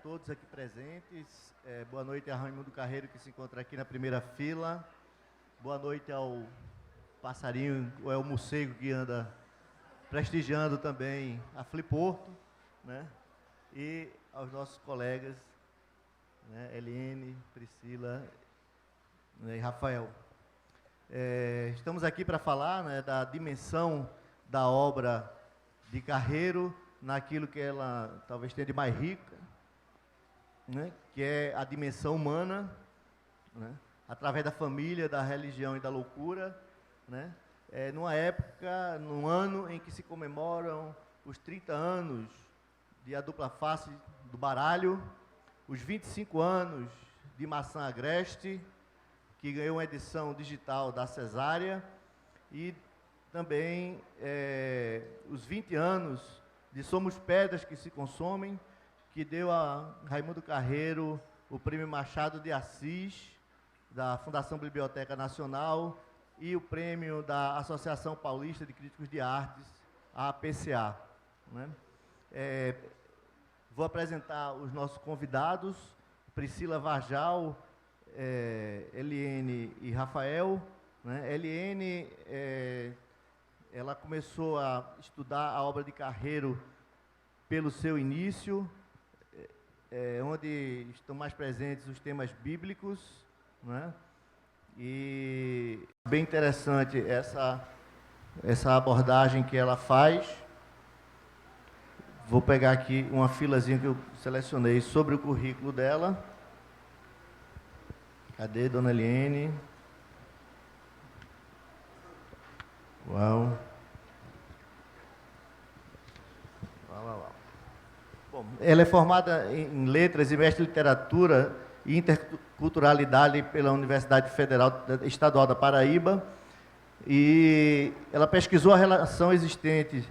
todos aqui presentes. Boa noite a Raimundo Carreiro, que se encontra aqui na primeira fila. Boa noite ao passarinho, ou é o morcego que anda prestigiando também a Fliporto, né? E aos nossos colegas, né? Eliene, Priscila, né? E Rafael. Estamos aqui para falar, né, da dimensão da obra de Carreiro, naquilo que ela talvez tenha de mais rica, né, que é a dimensão humana, né, através da família, da religião e da loucura, né, numa época, num ano em que se comemoram os 30 anos de A Dupla Face do Baralho, os 25 anos de Maçã Agreste, que ganhou uma edição digital da Cesárea, e também os 20 anos de Somos Pedras que se Consomem, que deu a Raimundo Carreiro o Prêmio Machado de Assis, da Fundação Biblioteca Nacional, e o prêmio da Associação Paulista de Críticos de Artes, a APCA, né? Vou apresentar os nossos convidados, Priscila Varjal, Eliene e Rafael, né? Eliene, ela começou a estudar a obra de Carreiro pelo seu início, onde estão mais presentes os temas bíblicos, né? E bem interessante essa abordagem que ela faz. Vou pegar aqui uma filazinha que eu selecionei sobre o currículo dela. Cadê, dona Eliene? Uau. Bom, ela é formada em Letras e Mestre em Literatura e Interculturalidade pela Universidade Federal Estadual da Paraíba, e ela pesquisou a relação existente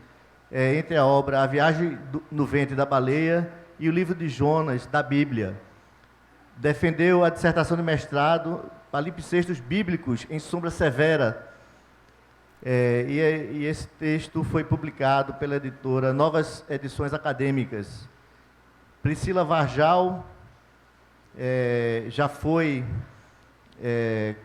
entre a obra A Viagem no Ventre da Baleia e o livro de Jonas, da Bíblia. Defendeu a dissertação de mestrado Palimpsestos Bíblicos em Sombra Severa, e esse texto foi publicado pela editora Novas Edições Acadêmicas. Priscila Varjal já foi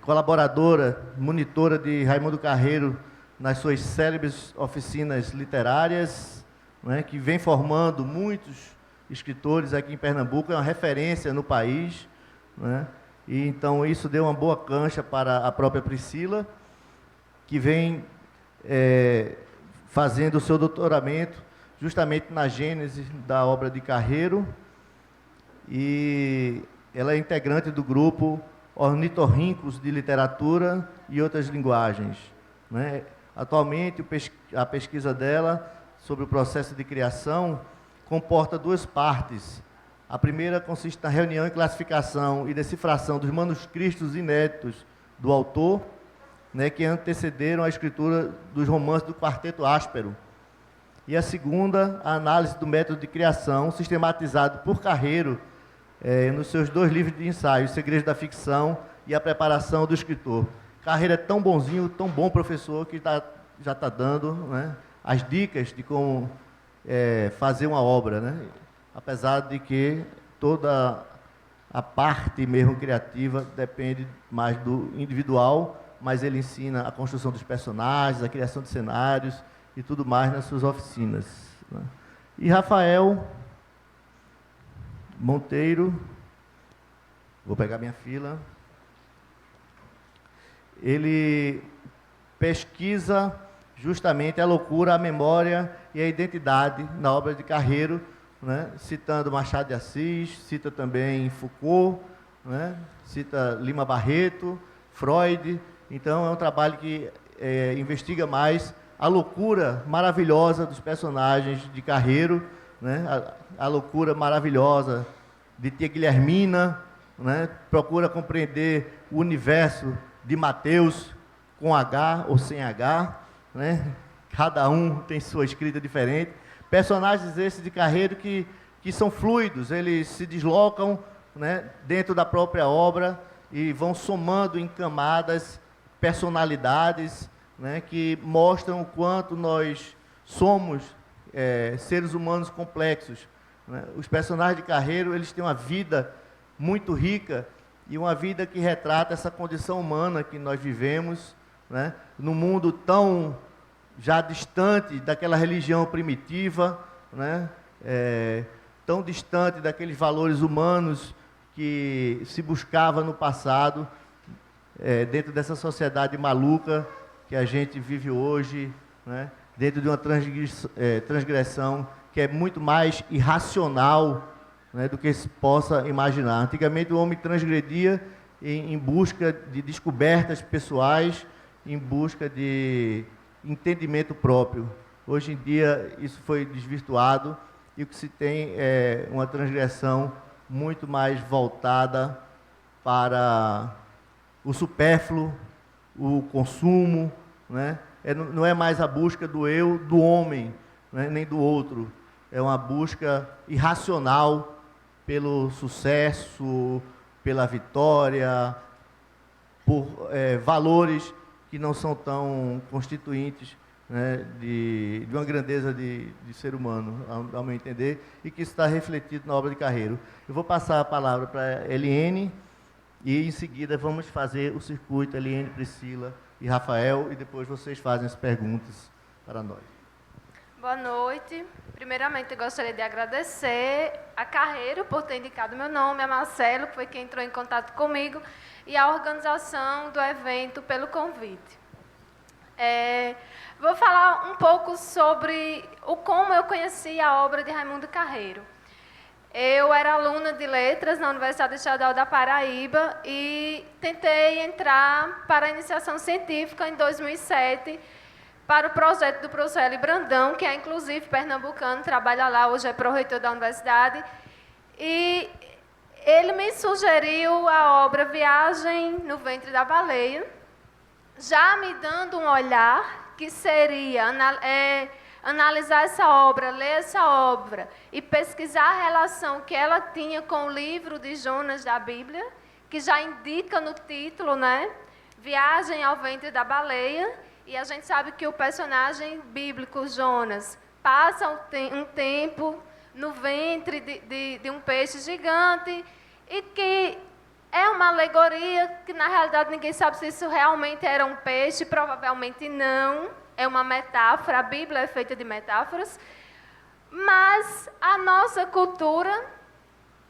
colaboradora, monitora de Raimundo Carreiro nas suas célebres oficinas literárias, né, que vem formando muitos escritores aqui em Pernambuco, é uma referência no país, né? E então isso deu uma boa cancha para a própria Priscila, que vem fazendo o seu doutoramento justamente na gênese da obra de Carreiro, e ela é integrante do grupo Ornitorrincos de Literatura e Outras Linguagens, né? Atualmente, a pesquisa dela sobre o processo de criação comporta duas partes. A primeira consiste na reunião e classificação e decifração dos manuscritos inéditos do autor, né, que antecederam a escritura dos romances do Quarteto Áspero. E a segunda, a análise do método de criação sistematizado por Carreiro nos seus 2 livros de ensaio, Os Segredos da Ficção e A Preparação do Escritor. Carreiro é tão bonzinho, tão bom professor, que já está dando, né, as dicas de como fazer uma obra, né? Apesar de que toda a parte mesmo criativa depende mais do individual, mas ele ensina a construção dos personagens, a criação de cenários e tudo mais nas suas oficinas, né? E Rafael Monteiro, vou pegar minha fila, ele pesquisa justamente a loucura, a memória e a identidade na obra de Carreiro, né? Citando Machado de Assis, cita também Foucault, né? Cita Lima Barreto, Freud. Então é um trabalho que investiga mais a loucura maravilhosa dos personagens de Carreiro, né? A loucura maravilhosa de Tia Guilhermina, né? Procura compreender o universo de Mateus com H ou sem H, né? Cada um tem sua escrita diferente. Personagens esses de Carreiro que são fluidos, eles se deslocam, né, dentro da própria obra e vão somando em camadas personalidades, né, que mostram o quanto nós somos seres humanos complexos, né? Os personagens de Carreiro, eles têm uma vida muito rica e uma vida que retrata essa condição humana que nós vivemos, né? Num mundo tão já distante daquela religião primitiva, né? Tão distante daqueles valores humanos que se buscava no passado, dentro dessa sociedade maluca que a gente vive hoje, né? Dentro de uma transgressão que é muito mais irracional, né, do que se possa imaginar. Antigamente o homem transgredia em busca de descobertas pessoais, em busca de entendimento próprio. Hoje em dia isso foi desvirtuado e o que se tem é uma transgressão muito mais voltada para o supérfluo, o consumo, né? Não é mais a busca do eu, do homem, né, nem do outro. É uma busca irracional pelo sucesso, pela vitória, por valores que não são tão constituintes, né, de uma grandeza de ser humano, ao meu entender, e que isso está refletido na obra de Carreiro. Eu vou passar a palavra para Eliene, e em seguida vamos fazer o circuito, Eliene, Priscila e Rafael, e depois vocês fazem as perguntas para nós. Boa noite. Primeiramente, eu gostaria de agradecer a Carreiro por ter indicado meu nome, a Marcelo, que foi quem entrou em contato comigo, e a organização do evento pelo convite. Vou falar um pouco sobre como eu conheci a obra de Raimundo Carreiro. Eu era aluna de letras na Universidade Estadual da Paraíba e tentei entrar para a iniciação científica em 2007 para o projeto do professor Eli Brandão, que é inclusive pernambucano, trabalha lá, hoje é pró-reitor da universidade. E ele me sugeriu a obra Viagem no Ventre da Baleia, já me dando um olhar que seria analisar essa obra, ler essa obra e pesquisar a relação que ela tinha com o livro de Jonas da Bíblia, que já indica no título, né? Viagem ao Ventre da Baleia, e a gente sabe que o personagem bíblico Jonas passa um tempo no ventre de um peixe gigante e que é uma alegoria que, na realidade, ninguém sabe se isso realmente era um peixe, provavelmente não. É uma metáfora, a Bíblia é feita de metáforas, mas a nossa cultura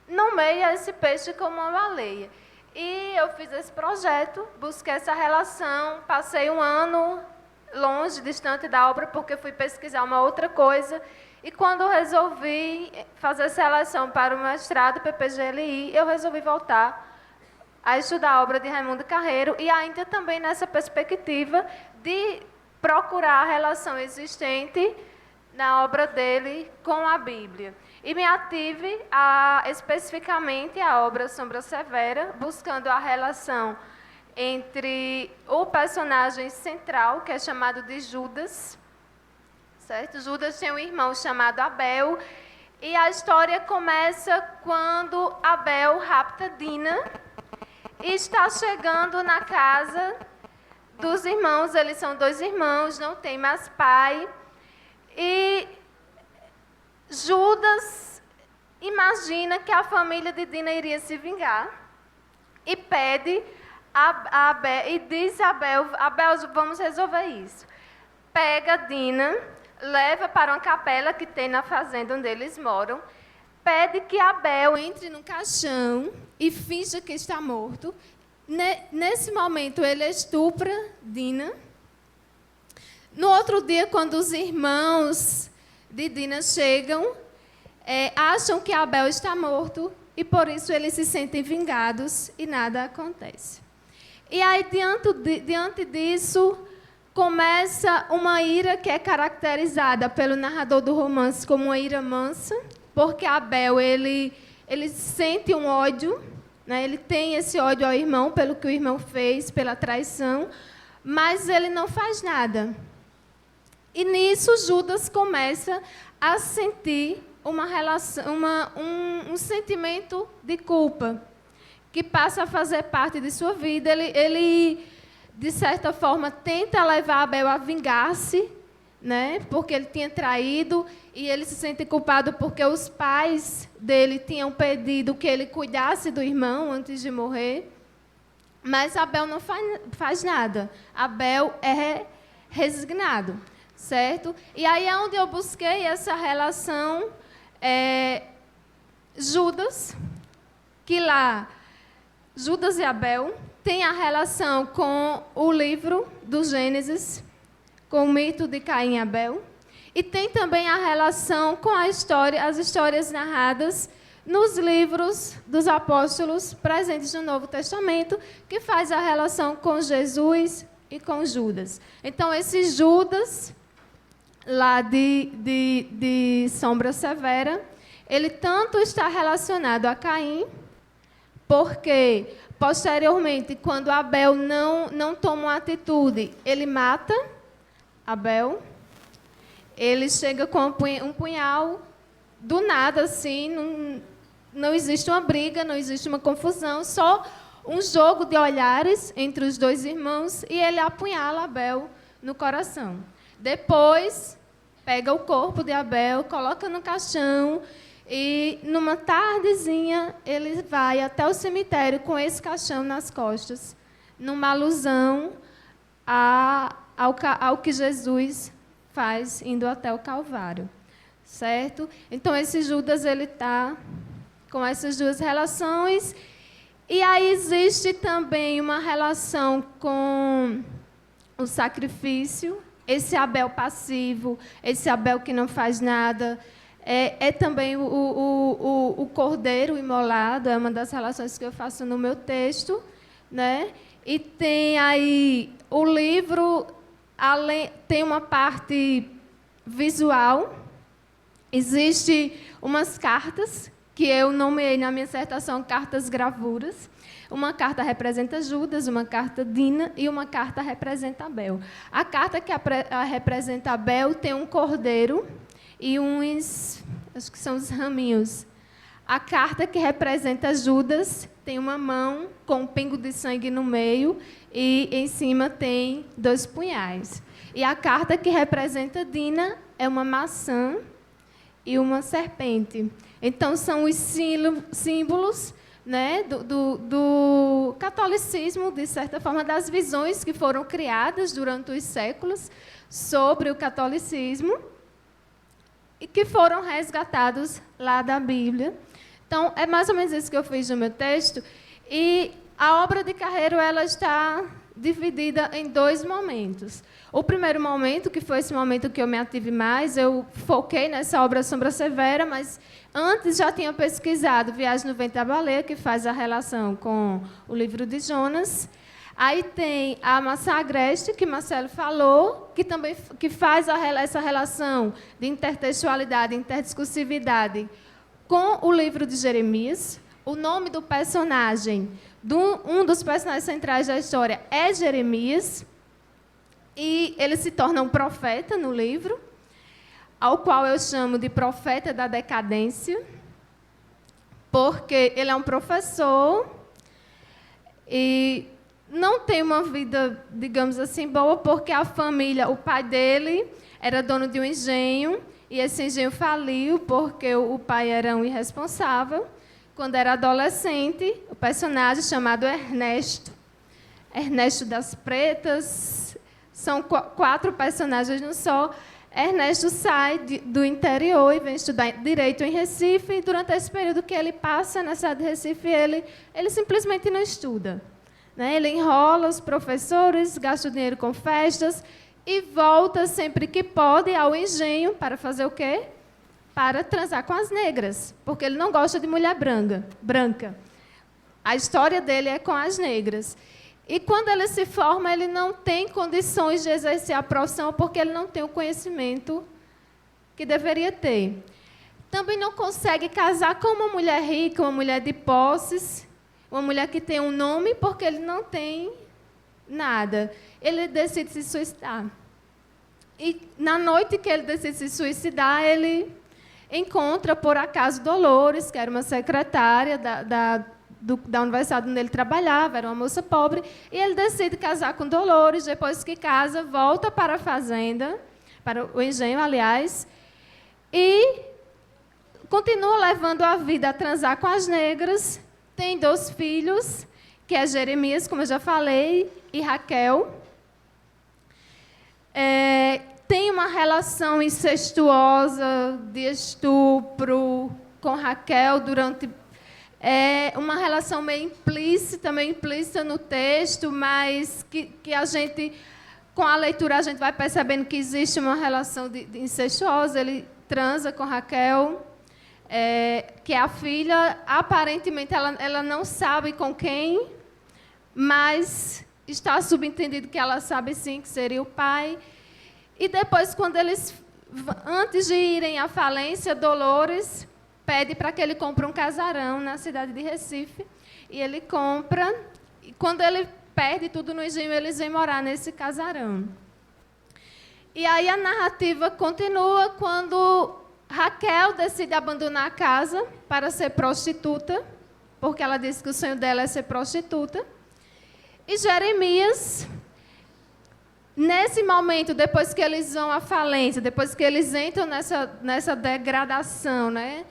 nomeia esse peixe como uma baleia. E eu fiz esse projeto, busquei essa relação, passei um ano longe, distante da obra, porque fui pesquisar uma outra coisa, e quando resolvi fazer seleção para o mestrado PPGLI, eu resolvi voltar a estudar a obra de Raimundo Carreiro, e ainda também nessa perspectiva de procurar a relação existente na obra dele com a Bíblia. E me ative especificamente a obra Sombra Severa, buscando a relação entre o personagem central, que é chamado de Judas, certo? Judas tem um irmão chamado Abel, e a história começa quando Abel rapta Dina e está chegando na casa dos irmãos. Eles são 2 irmãos, não tem mais pai. E Judas imagina que a família de Dina iria se vingar e pede a Abel, e diz a Abel, vamos resolver isso. Pega Dina, leva para uma capela que tem na fazenda onde eles moram, pede que Abel entre no caixão e finja que está morto. Nesse momento, ele estupra Dina. No outro dia, quando os irmãos de Dina chegam, acham que Abel está morto e, por isso, eles se sentem vingados e nada acontece. E aí, diante disso, começa uma ira que é caracterizada pelo narrador do romance como uma ira mansa, porque Abel ele sente um ódio, né? Ele tem esse ódio ao irmão pelo que o irmão fez, pela traição, mas ele não faz nada. E nisso Judas começa a sentir uma relação, um sentimento de culpa, que passa a fazer parte de sua vida. Ele, de certa forma, tenta levar Abel a vingar-se né? Porque ele tinha traído e ele se sente culpado porque os pais dele tinham pedido que ele cuidasse do irmão antes de morrer. Mas Abel não faz nada. Abel é resignado, certo? E aí é onde eu busquei essa relação Judas, que lá Judas e Abel tem a relação com o livro do Gênesis, com o mito de Caim e Abel, e tem também a relação com as histórias narradas nos livros dos apóstolos presentes no Novo Testamento, que faz a relação com Jesus e com Judas. Então, esse Judas, lá de Sombra Severa, ele tanto está relacionado a Caim, porque, posteriormente, quando Abel não toma uma atitude, ele mata Abel, ele chega com um punhal, do nada, assim, não existe uma briga, não existe uma confusão, só um jogo de olhares entre os dois irmãos, e ele apunhala Abel no coração. Depois, pega o corpo de Abel, coloca no caixão, e numa tardezinha ele vai até o cemitério com esse caixão nas costas, numa alusão ao que Jesus faz indo até o Calvário, certo? Então esse Judas ele está com essas duas relações, e aí existe também uma relação com o sacrifício, esse Abel passivo, esse Abel que não faz nada. É também o cordeiro imolado, é uma das relações que eu faço no meu texto, né? E tem aí o livro, tem uma parte visual, existe umas cartas que eu nomeei na minha dissertação cartas gravuras. Uma carta representa Judas, uma carta Dina e uma carta representa Abel. A carta que representa Abel tem um cordeiro e uns, acho que são os raminhos. A carta que representa Judas tem uma mão com um pingo de sangue no meio e em cima tem 2 punhais. E a carta que representa Dina é uma maçã e uma serpente. Então, são os símbolos, né, do catolicismo, de certa forma, das visões que foram criadas durante os séculos sobre o catolicismo, e que foram resgatados lá da Bíblia. Então, é mais ou menos isso que eu fiz no meu texto. E a obra de Carreiro ela está dividida em 2 momentos. O primeiro momento, que foi esse momento que eu me ative mais, eu foquei nessa obra Sombra Severa, mas antes já tinha pesquisado Viagem no Ventre da Baleia, que faz a relação com o livro de Jonas. Aí tem a Maçã Agreste, que Marcelo falou, que também faz essa relação de intertextualidade, interdiscursividade com o livro de Jeremias. O nome do personagem, um dos personagens centrais da história, é Jeremias, e ele se torna um profeta no livro, ao qual eu chamo de profeta da decadência, porque ele é um professor e não tem uma vida, digamos assim, boa, porque a família, o pai dele era dono de um engenho, e esse engenho faliu porque o pai era um irresponsável. Quando era adolescente, o personagem chamado Ernesto das Pretas, são 4 personagens no só. Ernesto sai do interior e vem estudar Direito em Recife, e durante esse período que ele passa na cidade de Recife, ele simplesmente não estuda. Ele enrola os professores, gasta o dinheiro com festas e volta sempre que pode ao engenho para fazer o quê? Para transar com as negras, porque ele não gosta de mulher branca. A história dele é com as negras. E quando ele se forma, ele não tem condições de exercer a profissão porque ele não tem o conhecimento que deveria ter. Também não consegue casar com uma mulher rica, uma mulher de posses, uma mulher que tem um nome, porque ele não tem nada. Ele decide se suicidar. E na noite que ele decide se suicidar, ele encontra, por acaso, Dolores, que era uma secretária da universidade onde ele trabalhava, era uma moça pobre, e ele decide casar com Dolores. Depois que casa, volta para a fazenda para o engenho, aliás, e continua levando a vida a transar com as negras. Tem 2 filhos, que é Jeremias, como eu já falei, e Raquel. Tem uma relação incestuosa de estupro com Raquel durante... uma relação meio implícita no texto, mas que a gente, com a leitura, a gente vai percebendo que existe uma relação de incestuosa. Ele transa com Raquel, que é a filha. Aparentemente, ela não sabe com quem, mas está subentendido que ela sabe sim, que seria o pai. E depois, antes de irem à falência, Dolores pede para que ele compre um casarão na cidade de Recife. E ele compra. E quando ele perde tudo no engenho, eles vêm morar nesse casarão. E aí a narrativa continua quando Raquel decide abandonar a casa para ser prostituta, porque ela disse que o sonho dela é ser prostituta. E Jeremias, nesse momento, depois que eles vão à falência, depois que eles entram nessa degradação, né?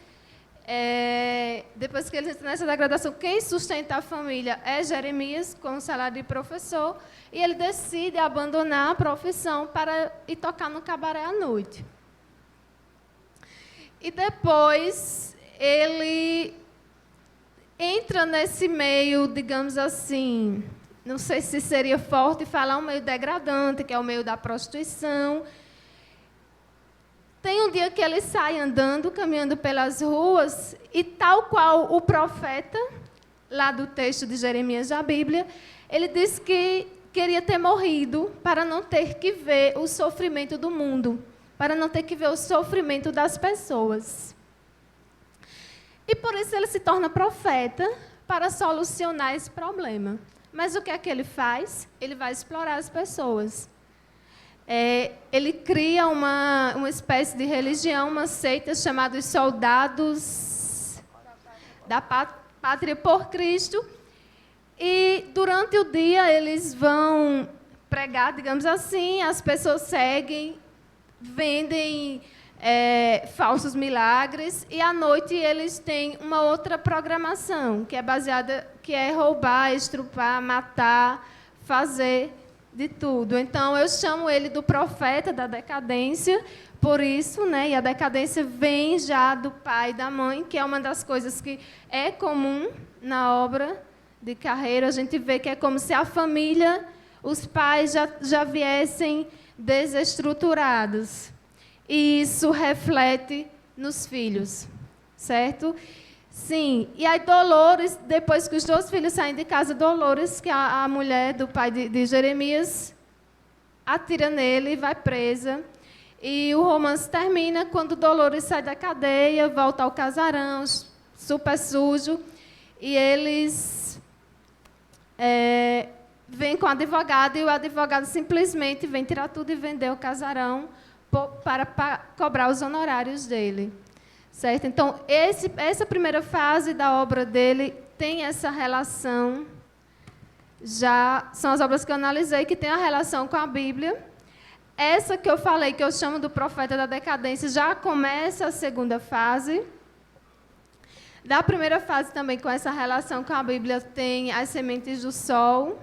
Depois que eles entram nessa degradação, quem sustenta a família é Jeremias, com o salário de professor, e ele decide abandonar a profissão para ir tocar no cabaré à noite. E depois ele entra nesse meio, digamos assim, não sei se seria forte falar um meio degradante, que é o meio da prostituição. Tem um dia que ele sai andando, caminhando pelas ruas, e tal qual o profeta, lá do texto de Jeremias da Bíblia, ele disse que queria ter morrido para não ter que ver o sofrimento do mundo, para não ter que ver o sofrimento das pessoas. E por isso ele se torna profeta para solucionar esse problema. Mas o que é que ele faz? Ele vai explorar as pessoas. Ele cria uma espécie de religião, uma seita chamada os Soldados da Pátria por Cristo. E durante o dia eles vão pregar, digamos assim, as pessoas seguem, vendem falsos milagres, e à noite eles têm uma outra programação, que é baseada, que é roubar, estrupar, matar, fazer de tudo. Então, eu chamo ele do profeta da decadência, por isso, né? E a decadência vem já do pai e da mãe, que é uma das coisas que é comum na obra de Carreiro. A gente vê que é como se a família, os pais já viessem desestruturados. E isso reflete nos filhos, certo? Sim. E aí Dolores, depois que os 2 filhos saem de casa, Dolores, que é a mulher do pai de Jeremias, atira nele e vai presa. E o romance termina quando Dolores sai da cadeia, volta ao casarão, super sujo, e eles vêm com o advogado, e o advogado simplesmente vem tirar tudo e vender o casarão para cobrar os honorários dele. Certo? Então, essa primeira fase da obra dele tem essa relação, já são as obras que eu analisei, que tem a relação com a Bíblia. Essa que eu falei, que eu chamo do profeta da decadência, já começa a segunda fase. Da primeira fase também, com essa relação com a Bíblia, tem as sementes do sol,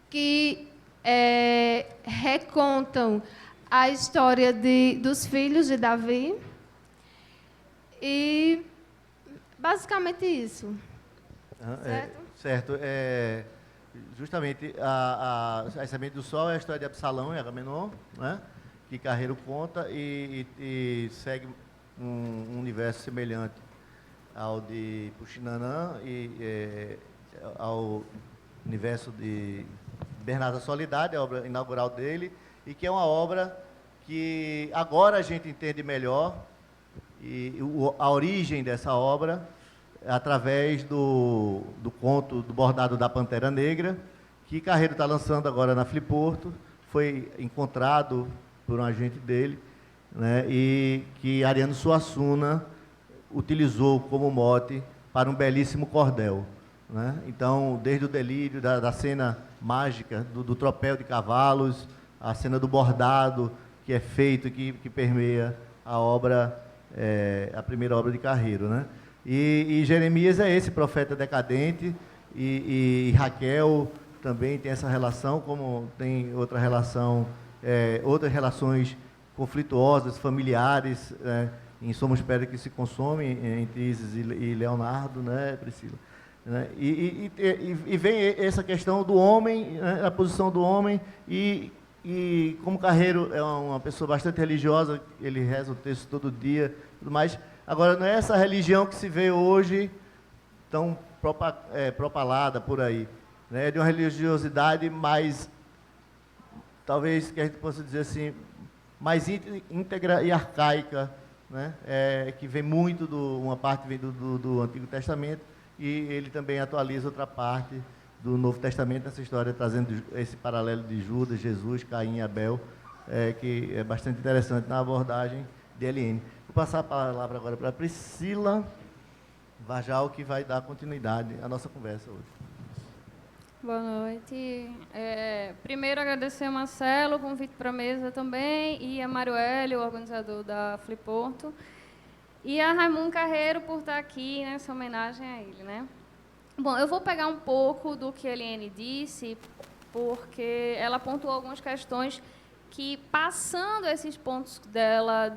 que recontam a história dos filhos de Davi. E, basicamente, isso. Certo. Justamente, a semente do sol é a história de Absalão e Agamenon, né? Que Carreiro conta e segue um universo semelhante ao de Puxinanã e ao universo de Bernardo Soledade, a obra inaugural dele, e que é uma obra que agora a gente entende melhor, e a origem dessa obra, através do conto do bordado da Pantera Negra, que Carreiro está lançando agora na Fliporto, foi encontrado por um agente dele, né, e que Ariano Suassuna utilizou como mote para um belíssimo cordel. Né? Então, desde o delírio da cena mágica, do tropel de cavalos, a cena do bordado, que é feito, que permeia a obra, a primeira obra de Carreiro, né? E Jeremias é esse profeta decadente, e Raquel também tem essa relação, como tem outra relação, outras relações conflituosas, familiares, em Somos Pedra que se Consome, entre Isis e Leonardo, né, Priscila? Né? E vem essa questão do homem, né, a posição do homem, e como Carreiro é uma pessoa bastante religiosa, ele reza o texto todo dia, tudo mais. Agora, não é essa religião que se vê hoje tão propalada por aí, né? É de uma religiosidade mais, talvez que a gente possa dizer assim, mais íntegra e arcaica, né? Que vem muito uma parte vem do Antigo Testamento, e ele também atualiza outra parte do Novo Testamento nessa história, trazendo esse paralelo de Judas, Jesus, Caim e Abel, que é bastante interessante na abordagem de Eliane. Vou passar a palavra agora para a Priscila Vajal, que vai dar continuidade à nossa conversa hoje. Boa noite. Primeiro, agradecer a Marcelo, o convite para a mesa também, e a Mário Hélio, o organizador da Fliporto, e a Raimundo Carreiro por estar aqui nessa homenagem a ele, né? Bom, eu vou pegar um pouco do que a Eliane disse, porque ela pontuou algumas questões que, passando esses pontos dela,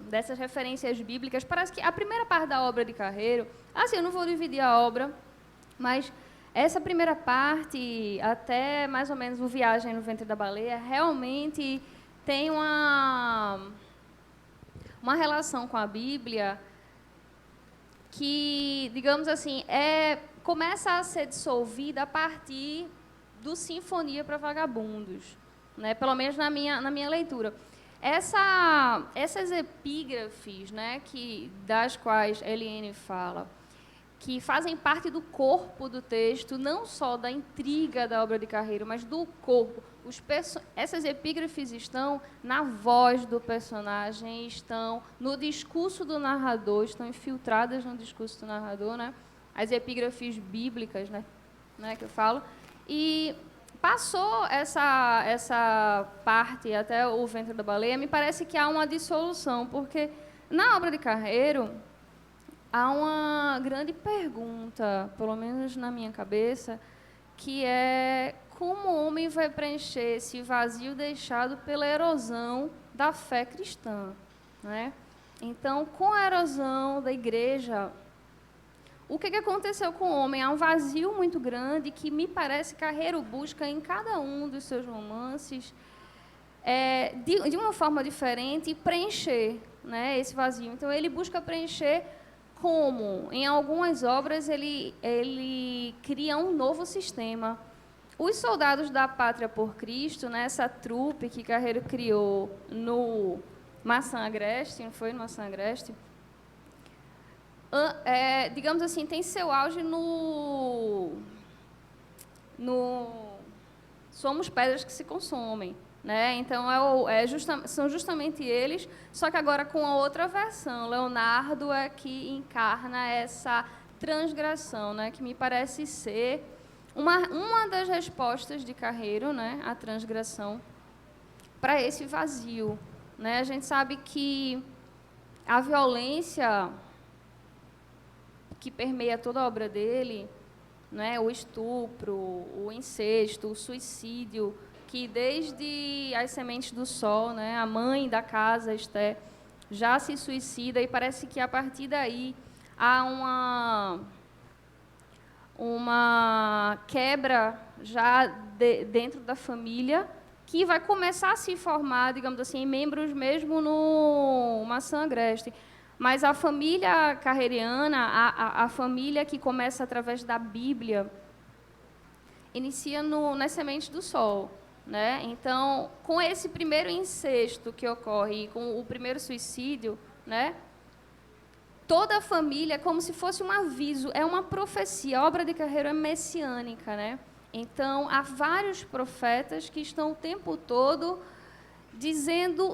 dessas referências bíblicas, parece que a primeira parte da obra de Carreiro, assim, eu não vou dividir a obra, mas essa primeira parte, até mais ou menos o Viagem no Ventre da Baleia, realmente tem uma relação com a Bíblia que, digamos assim, começa a ser dissolvida a partir do Sinfonia para Vagabundos, né? Pelo menos na minha leitura. Essas epígrafes, né, das quais Eliane fala, que fazem parte do corpo do texto, não só da intriga da obra de Carreiro, mas do corpo. Essas epígrafes estão na voz do personagem, estão no discurso do narrador, estão infiltradas no discurso do narrador, né? As epígrafes bíblicas, né, que eu falo. E passou essa parte até o Ventre da Baleia, me parece que há uma dissolução, porque na obra de Carreiro há uma grande pergunta, pelo menos na minha cabeça, que é como o homem vai preencher esse vazio deixado pela erosão da fé cristã, né? Então, com a erosão da igreja, o que aconteceu com o homem? Há um vazio muito grande que me parece que Carreiro busca em cada um dos seus romances, de uma forma diferente, preencher, né, esse vazio. Então, ele busca preencher como, em algumas obras, ele cria um novo sistema. Os Soldados da Pátria por Cristo, né, essa trupe que Carreiro criou no Maçã Agreste, não foi no Maçã Agreste? Digamos assim, tem seu auge no Somos Pedras que se Consomem, né? Então, são justamente eles, só que agora com a outra versão. Leonardo é que encarna essa transgressão, né, que me parece ser uma das respostas de Carreiro, né, a transgressão, para esse vazio, né? A gente sabe que a violência que permeia toda a obra dele, né, o estupro, o incesto, o suicídio, que desde As Sementes do Sol, né, a mãe da casa, Esté, já se suicida, e parece que a partir daí há uma quebra já dentro da família, que vai começar a se formar, digamos assim, em membros mesmo no Maçã Agreste. Mas a família carreiriana, a família que começa através da Bíblia, inicia nas Sementes do Sol, né? Então, com esse primeiro incesto que ocorre, com o primeiro suicídio, né, toda a família é como se fosse um aviso, é uma profecia. A obra de Carreiro é messiânica, né? Então, há vários profetas que estão o tempo todo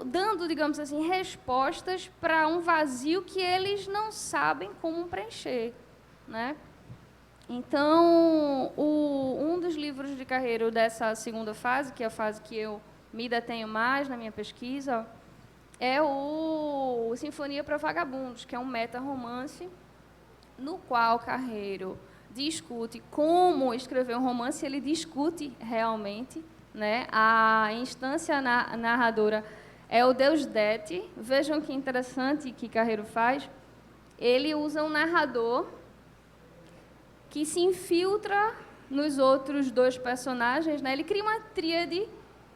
dando, digamos assim, respostas para um vazio que eles não sabem como preencher, né? Então, um dos livros de Carreiro dessa segunda fase, que é a fase que eu me detenho mais na minha pesquisa é o Sinfonia para Vagabundos, que é um meta-romance no qual Carreiro discute como escrever um romance, ele discute realmente, né? A instância narradora é o Deus Dete. Vejam que interessante que Carreiro faz. Ele usa um narrador que se infiltra nos outros dois personagens, né? Ele cria uma tríade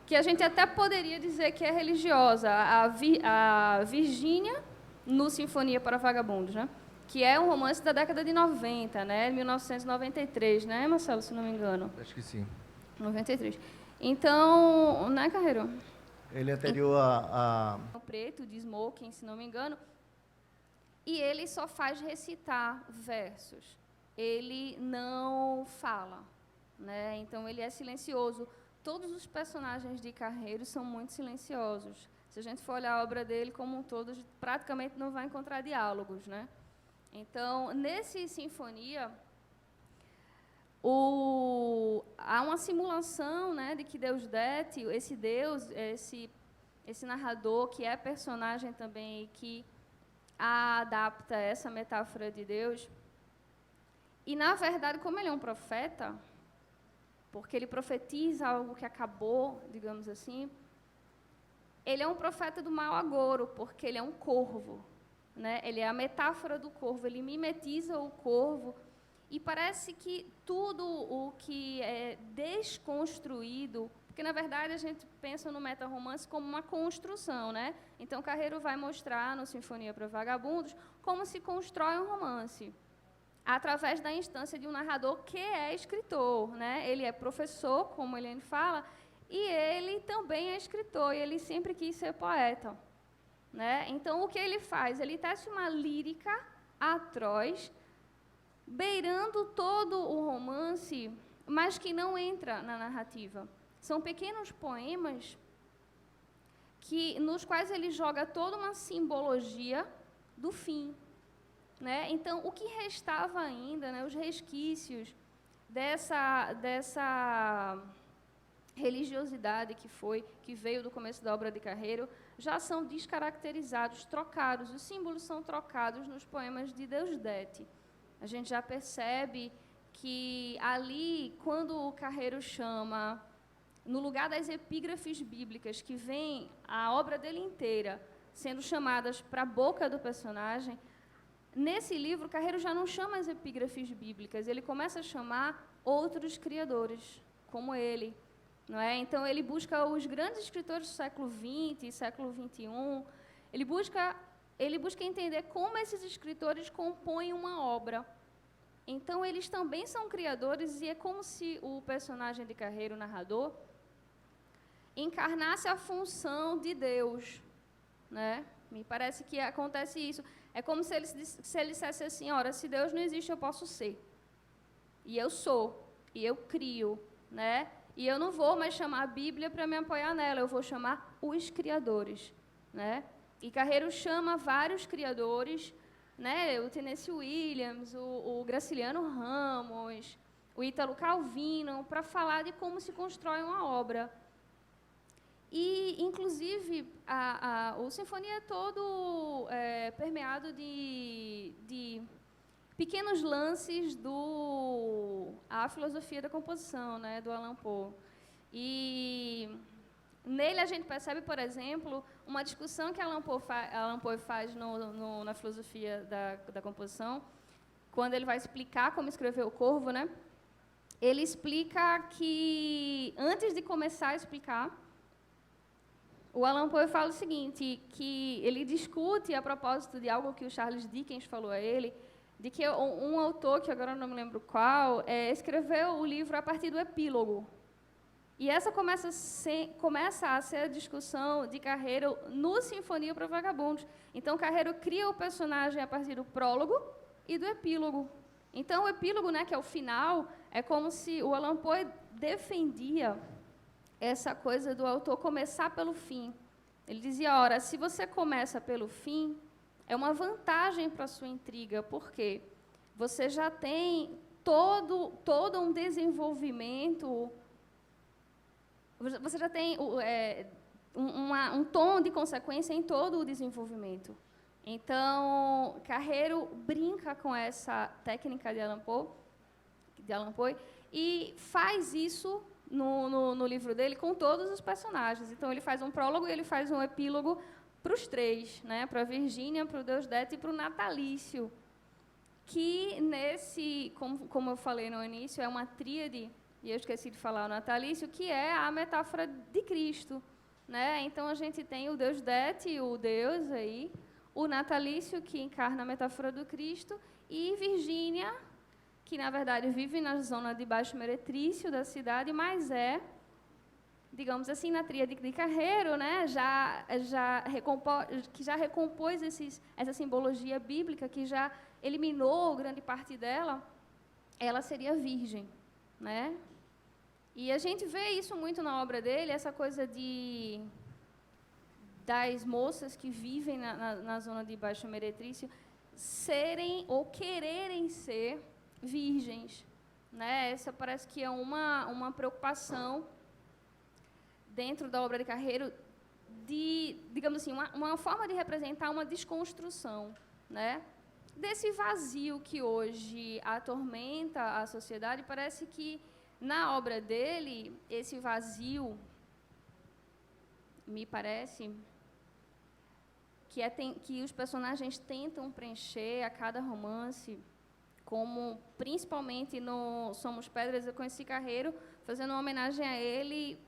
que a gente até poderia dizer que é religiosa. A Virgínia, no Sinfonia para Vagabundos, né? Que é um romance da década de 90, né? 1993, né, Marcelo, se não me engano? Acho que sim. 93. Então, né, Carreiro? Ele é anterior a... O preto, de Smoking, se não me engano. E ele só faz recitar versos. Ele não fala, né? Então, ele é silencioso. Todos os personagens de Carreiro são muito silenciosos. Se a gente for olhar a obra dele como um todo, a gente praticamente não vai encontrar diálogos, né? Então, nesse Sinfonia, há uma simulação, né, de que Deus Dete, esse Deus, esse narrador, que é personagem também e que adapta essa metáfora de Deus. E, na verdade, como ele é um profeta, porque ele profetiza algo que acabou, digamos assim, ele é um profeta do mau agouro, porque ele é um corvo. Né? Ele é a metáfora do corvo, ele mimetiza o corvo, e parece que tudo o que é desconstruído, porque, na verdade, a gente pensa no meta-romance como uma construção, né? Então, Carreiro vai mostrar, no Sinfonia para Vagabundos, como se constrói um romance, através da instância de um narrador que é escritor, né? Ele é professor, como Helene fala, e ele também é escritor, e ele sempre quis ser poeta. Né? Então, o que ele faz? Ele tece uma lírica atroz, beirando todo o romance, mas que não entra na narrativa. São pequenos poemas nos quais ele joga toda uma simbologia do fim. Né? Então, o que restava ainda, né, os resquícios dessa religiosidade que veio do começo da obra de Carreiro, já são descaracterizados, trocados. Os símbolos são trocados nos poemas de Deus Dete. A gente já percebe que ali, quando o Carreiro chama, no lugar das epígrafes bíblicas, que vem a obra dele inteira sendo chamadas para a boca do personagem, nesse livro, Carreiro já não chama as epígrafes bíblicas, ele começa a chamar outros criadores, como ele. Não é? Então, ele busca os grandes escritores do século XX, século XXI, ele busca entender como esses escritores compõem uma obra. Então, eles também são criadores, e é como se o personagem de Carreiro, o narrador, encarnasse a função de Deus. Né? Me parece que acontece isso. É como se ele dissesse assim, ora, se Deus não existe, eu posso ser. E eu sou, e eu crio, né? E eu não vou mais chamar a Bíblia para me apoiar nela, eu vou chamar os criadores. Né? E Carreiro chama vários criadores, né? O Tennessee Williams, o Graciliano Ramos, o Ítalo Calvino, para falar de como se constrói uma obra. E, inclusive, o Sinfonia é todo permeado de pequenos lances a filosofia da composição, né, do Allan Poe. E nele a gente percebe, por exemplo, uma discussão que Allan Poe faz na filosofia da composição, quando ele vai explicar como escrever o Corvo, né, ele explica que, antes de começar a explicar, o Allan Poe fala o seguinte, que ele discute a propósito de algo que o Charles Dickens falou a ele, de que um autor, que agora não me lembro qual, escreveu o livro a partir do epílogo. E essa começa a ser a discussão de Carreiro no Sinfonia para Vagabundos. Então, Carreiro cria o personagem a partir do prólogo e do epílogo. Então, o epílogo, né, que é o final, é como se o Allan Poe defendia essa coisa do autor começar pelo fim. Ele dizia, ora, se você começa pelo fim, é uma vantagem para a sua intriga, porque você já tem todo um desenvolvimento você já tem um tom de consequência em todo o desenvolvimento. Então, Carreiro brinca com essa técnica de Allan Poe e faz isso no livro dele com todos os personagens. Então, ele faz um prólogo e ele faz um epílogo para os três, né? Para a Virgínia, para o Deusdedit e para o Natalício, que como eu falei no início, é uma tríade, e eu esqueci de falar o Natalício, que é a metáfora de Cristo, né? Então, a gente tem o Deusdedit, o Deus aí, o Natalício, que encarna a metáfora do Cristo, e Virgínia, que, na verdade, vive na zona de baixo meretrício da cidade, mas digamos assim, na tríade de Carreiro, né, que já recompôs essa simbologia bíblica, que já eliminou grande parte dela, ela seria virgem, né? E a gente vê isso muito na obra dele, essa coisa das moças que vivem na zona de baixo meretrício serem ou quererem ser virgens, né? Essa parece que é uma preocupação dentro da obra de Carreiro digamos assim, uma forma de representar uma desconstrução, né? Desse vazio que hoje atormenta a sociedade. Parece que na obra dele esse vazio, me parece que os personagens tentam preencher a cada romance, como principalmente no Somos Pedras. Eu conheci Carreiro fazendo uma homenagem a ele.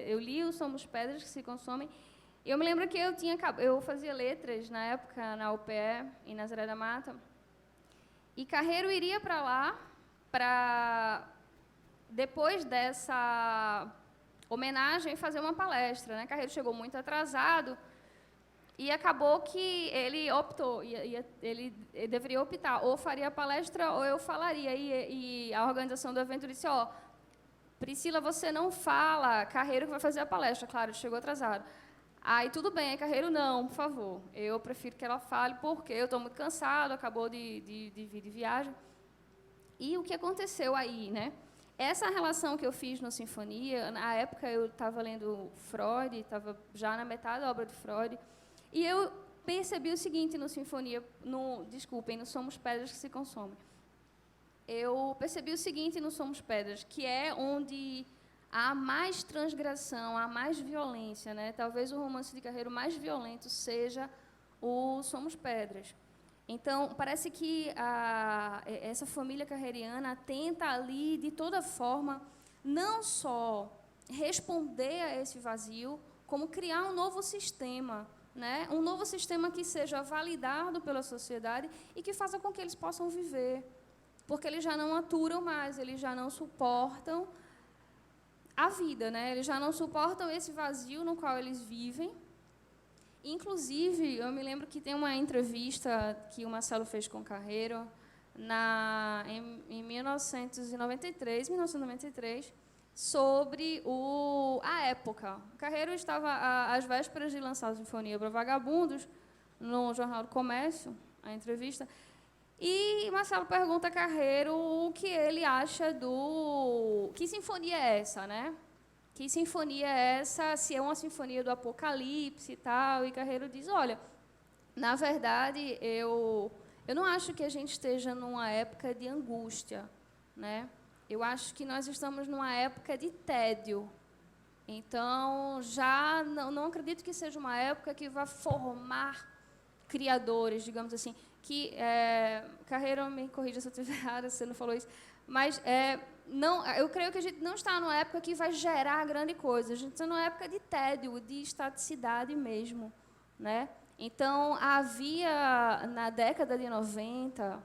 Eu li o Somos Pedras que se consomem. Eu me lembro que eu fazia letras na época na UPE, em Nazaré da Mata, e Carreiro iria para lá depois dessa homenagem, fazer uma palestra, né? Carreiro chegou muito atrasado e acabou que ele optou, ele deveria optar, ou faria a palestra ou eu falaria. E a organização do evento disse, Priscila, você não fala, Carreiro que vai fazer a palestra. Claro, chegou atrasado. Aí tudo bem, Carreiro não, por favor. Eu prefiro que ela fale, porque eu estou muito cansado, acabou de vir de viagem. E o que aconteceu aí, né? Essa relação que eu fiz no Sinfonia, na época eu estava lendo Freud, estava já na metade da obra de Freud, e eu percebi o seguinte no Sinfonia, no Somos Pedras que se Consomem. Eu percebi o seguinte no Somos Pedras, que é onde há mais transgressão, há mais violência, né? Talvez o romance de Carreiro mais violento seja o Somos Pedras. Então, parece que essa família carreiriana tenta ali, de toda forma, não só responder a esse vazio, como criar um novo sistema, né? Um novo sistema que seja validado pela sociedade e que faça com que eles possam viver. Porque eles já não aturam mais, eles já não suportam a vida, né? Eles já não suportam esse vazio no qual eles vivem. Inclusive, eu me lembro que tem uma entrevista que o Marcelo fez com Carreiro em 1993, sobre a época. Carreiro estava às vésperas de lançar a Sinfonia para Vagabundos, no Jornal do Comércio, a entrevista, e Marcelo pergunta a Carreiro o que ele acha que sinfonia é essa, né? Que sinfonia é essa, se é uma sinfonia do Apocalipse e tal. E Carreiro diz, olha, na verdade, eu não acho que a gente esteja numa época de angústia, né? Eu acho que nós estamos numa época de tédio. Então, já não acredito que seja uma época que vá formar criadores, digamos assim. Carreiro, me corrija se eu estiver errada, se você não falou isso, mas eu creio que a gente não está numa época que vai gerar grande coisa. A gente está numa época de tédio, de estaticidade mesmo, né? Então, havia, na década de 90,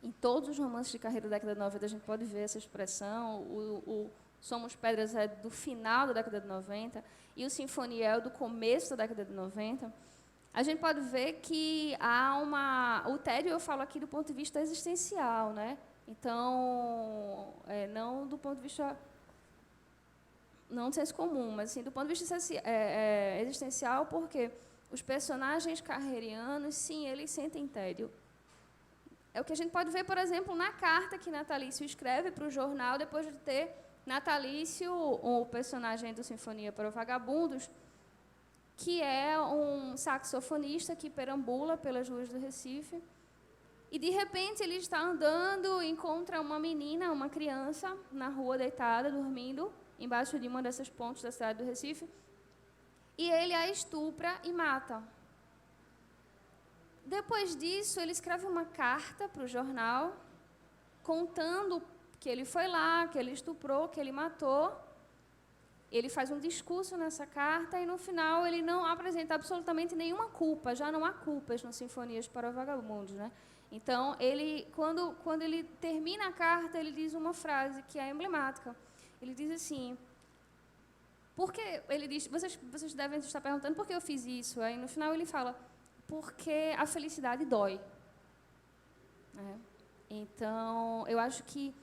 em todos os romances de Carreiro da década de 90, a gente pode ver essa expressão. O Somos Pedras é do final da década de 90 e o Sinfonia é do começo da década de 90. A gente pode ver que o tédio, eu falo aqui do ponto de vista existencial, né? Então, não do ponto de vista, não do senso comum, mas assim, do ponto de vista existencial, porque os personagens carreirianos, sim, eles sentem tédio. É o que a gente pode ver, por exemplo, na carta que Natalício escreve para o jornal depois de ter Natalício, o personagem do Sinfonia para Vagabundos, que é um saxofonista que perambula pelas ruas do Recife. E, de repente, ele está andando e encontra uma menina, uma criança, na rua deitada, dormindo, embaixo de uma dessas pontes da cidade do Recife. E ele a estupra e mata. Depois disso, ele escreve uma carta para o jornal, contando que ele foi lá, que ele estuprou, que ele matou. Ele faz um discurso nessa carta e, no final, ele não apresenta absolutamente nenhuma culpa. Já não há culpas nas Sinfonias para Vagabundos, né? Então, quando ele termina a carta, ele diz uma frase que é emblemática. Ele diz assim... Porque ele diz, vocês devem estar perguntando por que eu fiz isso. Aí, no final, ele fala, porque a felicidade dói. Então, eu acho que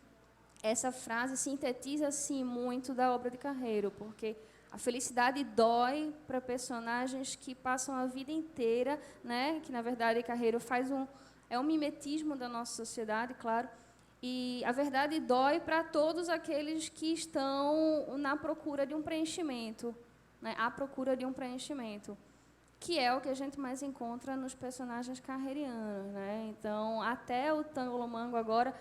essa frase sintetiza assim, muito da obra de Carreiro, porque a felicidade dói para personagens que passam a vida inteira, né? Que, na verdade, Carreiro é um mimetismo da nossa sociedade, claro, e a verdade dói para todos aqueles que estão na procura de um preenchimento, né? À procura de um preenchimento, que é o que a gente mais encontra nos personagens carreirianos, né? Então, até o Tangolomango agora,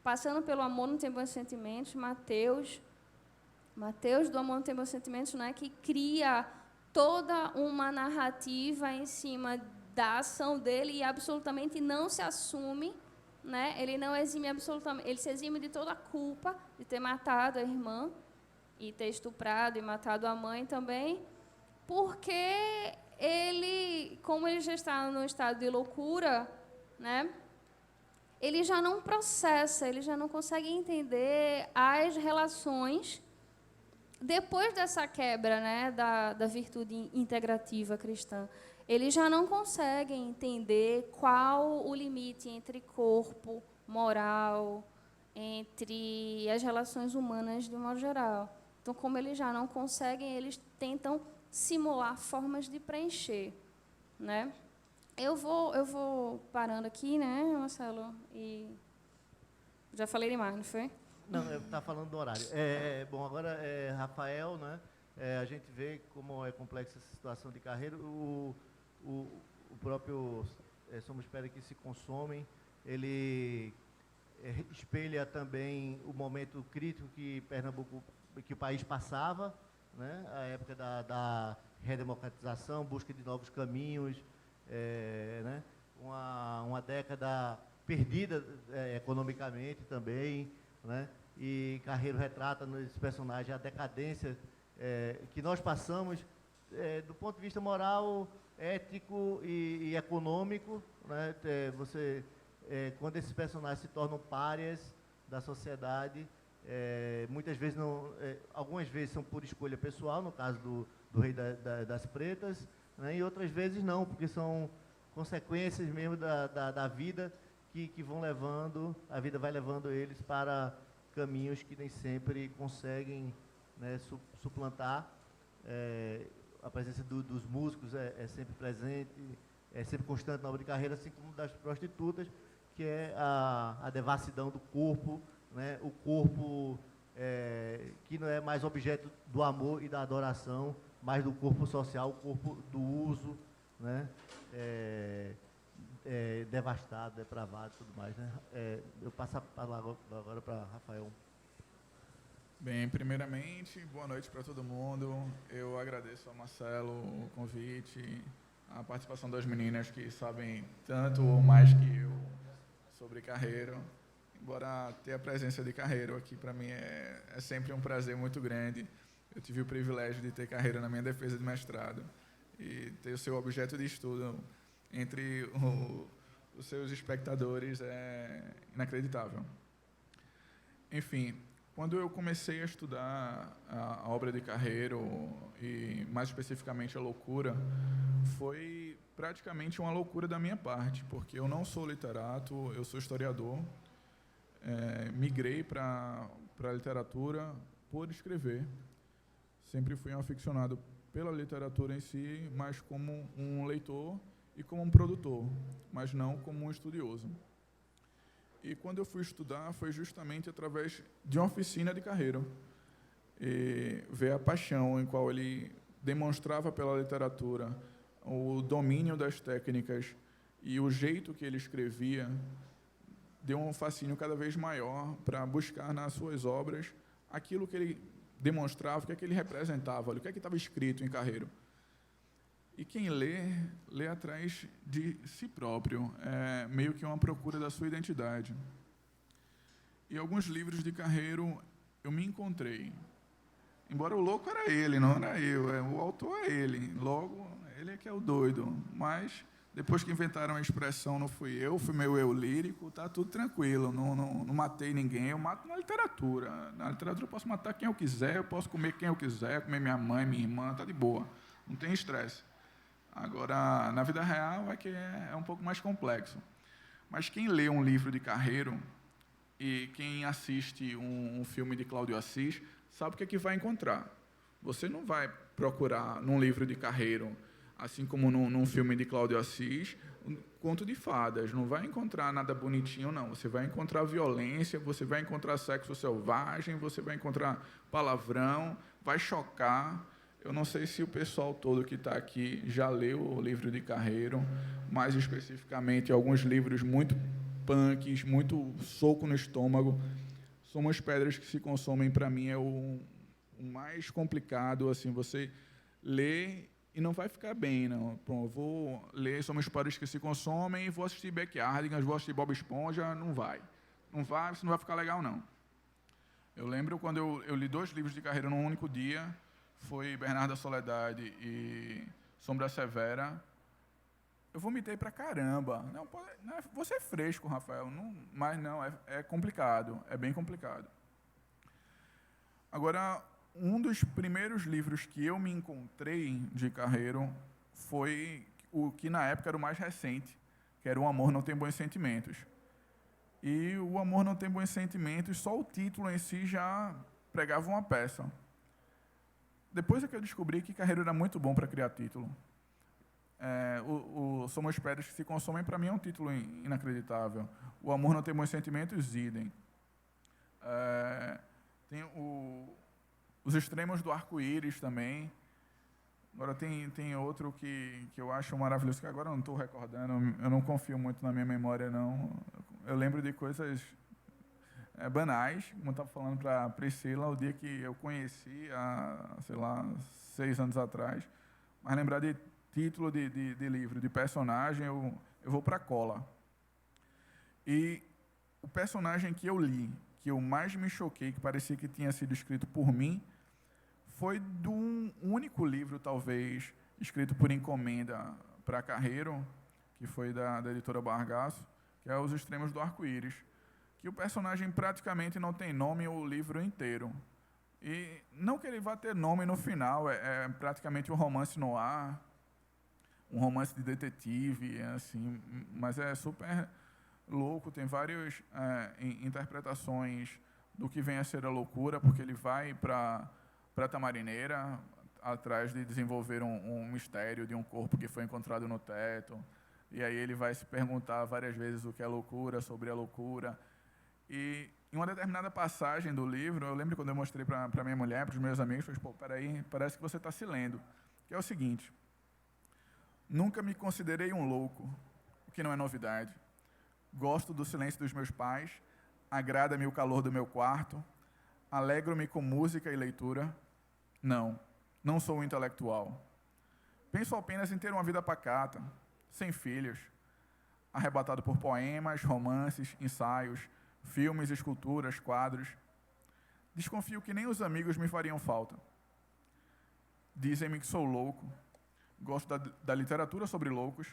passando pelo Amor Não Tem Bons Sentimentos, Mateus do Amor Não Tem Bons Sentimentos, né? Que cria toda uma narrativa em cima da ação dele e absolutamente não se assume, né? Ele não exime absolutamente, ele se exime de toda a culpa de ter matado a irmã e ter estuprado e matado a mãe também, porque ele, como ele já está no estado de loucura, né? Ele já não processa, ele já não consegue entender as relações depois dessa quebra, né, da virtude integrativa cristã. Eles já não conseguem entender qual o limite entre corpo, moral, entre as relações humanas de um modo geral. Então, como eles já não conseguem, eles tentam simular formas de preencher, né? Eu vou parando aqui, né, Marcelo? E já falei demais, não foi? Não, eu estava falando do horário. Bom, agora, Rafael, né? A gente vê como é complexa essa situação de Carreiro. O próprio Somos Pedra que se consomem, ele espelha também o momento crítico que Pernambuco, que o país passava, né? A época da redemocratização, busca de novos caminhos, né? Uma década perdida economicamente também, né? E Carreiro retrata nesse personagem a decadência que nós passamos do ponto de vista moral, ético e econômico, né? Quando esses personagens se tornam párias da sociedade, muitas vezes não, algumas vezes são por escolha pessoal, no caso do Rei das Pretas, né? E outras vezes não, porque são consequências mesmo da vida que vão levando, a vida vai levando eles para caminhos que nem sempre conseguem, né, suplantar. A presença dos músicos é sempre presente, é sempre constante na obra de Carreiro, assim como das prostitutas, que é a devassidão do corpo, né, o corpo que não é mais objeto do amor e da adoração, mas do corpo social, o corpo do uso, né, devastado, depravado e tudo mais, né? Eu passo a palavra agora para Rafael. Bem, primeiramente, boa noite para todo mundo. Eu agradeço ao Marcelo o convite, a participação das meninas que sabem tanto ou mais que eu sobre Carreiro. Embora ter a presença de Carreiro aqui, para mim, é sempre um prazer muito grande. Eu tive o privilégio de ter Carreiro na minha defesa de mestrado e ter o seu objeto de estudo entre os seus espectadores é inacreditável. Enfim, quando eu comecei a estudar a obra de Carreiro, e mais especificamente a loucura, foi praticamente uma loucura da minha parte, porque eu não sou literato, eu sou historiador, migrei para a literatura por escrever. Sempre fui um aficionado pela literatura em si, mas como um leitor e como um produtor, mas não como um estudioso. E quando eu fui estudar, foi justamente através de uma oficina de Carreiro. e ver a paixão em qual ele demonstrava pela literatura, o domínio das técnicas e o jeito que ele escrevia, deu um fascínio cada vez maior para buscar nas suas obras aquilo que ele demonstrava, o que é que ele representava, o que é que estava escrito em Carreiro. E quem lê atrás de si próprio, é meio que uma procura da sua identidade. E alguns livros de Carreiro eu me encontrei. Embora o louco era ele, não era eu, o autor é ele, logo ele é que é o doido. Mas depois que inventaram a expressão não fui eu, fui meu eu lírico, tá tudo tranquilo, não matei ninguém, eu mato na literatura. Na literatura eu posso matar quem eu quiser, eu posso comer quem eu quiser, comer minha mãe, minha irmã, tá de boa, não tem estresse. Agora, na vida real, é que é um pouco mais complexo. Mas quem lê um livro de Carreiro e quem assiste um filme de Cláudio Assis, sabe o que é que vai encontrar. Você não vai procurar num livro de Carreiro, assim como num filme de Cláudio Assis, um conto de fadas. Não vai encontrar nada bonitinho, não. Você vai encontrar violência, você vai encontrar sexo selvagem, você vai encontrar palavrão, vai chocar. Eu não sei se o pessoal todo que está aqui já leu o livro de Carreiro, mais especificamente alguns livros muito punks, muito soco no estômago. Somos Pedras que se Consomem, para mim, é o mais complicado. Assim, você lê e não vai ficar bem. Não. Bom, eu vou ler Somos Pedras que se Consomem, vou assistir Backyardigans, vou assistir Bob Esponja, não vai. Isso não vai ficar legal, não. Eu lembro quando eu li 2 livros de Carreiro num único dia, foi Bernardo da Soledade e Sombra Severa. Eu vomitei pra caramba. Não, você é fresco, Rafael, mas não, é complicado, é bem complicado. Agora, um dos primeiros livros que eu me encontrei de Carreiro foi o que na época era o mais recente, que era O Amor Não Tem Bons Sentimentos. E O Amor Não Tem Bons Sentimentos, só o título em si já pregava uma peça. Depois é que eu descobri que Carreiro era muito bom para criar título. O Somos Pedras que se Consomem, para mim, é um título inacreditável. O Amor Não Tem Bons Sentimentos, idem. Tem Os Extremos do Arco-Íris também. Agora tem outro que eu acho maravilhoso, que agora eu não estou recordando, eu não confio muito na minha memória, não. Eu lembro de coisas banais, como eu estava falando para a Priscila, o dia que eu conheci, há, sei lá, 6 anos atrás. Mas lembrar de título de livro, de personagem, eu vou para a cola. E o personagem que eu li, que eu mais me choquei, que parecia que tinha sido escrito por mim, foi de um único livro, talvez, escrito por encomenda para Carreiro, que foi da editora Bargaço, que é Os Extremos do Arco-Íris, que o personagem praticamente não tem nome o livro inteiro. E não que ele vá ter nome no final, é praticamente um romance no ar, um romance de detetive, assim, mas é super louco, tem várias interpretações do que vem a ser a loucura, porque ele vai para a Tamarineira, atrás de desenvolver um mistério de um corpo que foi encontrado no teto, e aí ele vai se perguntar várias vezes o que é loucura, sobre a loucura. E em uma determinada passagem do livro, eu lembro quando eu mostrei para minha mulher, para os meus amigos, eu falei, pô, peraí, parece que você está se lendo. Que é o seguinte: nunca me considerei um louco, o que não é novidade. Gosto do silêncio dos meus pais, agrada-me o calor do meu quarto, alegro-me com música e leitura. Não sou um intelectual. Penso apenas em ter uma vida pacata, sem filhos, arrebatado por poemas, romances, ensaios, filmes, esculturas, quadros. Desconfio que nem os amigos me fariam falta. Dizem-me que sou louco. Gosto da literatura sobre loucos,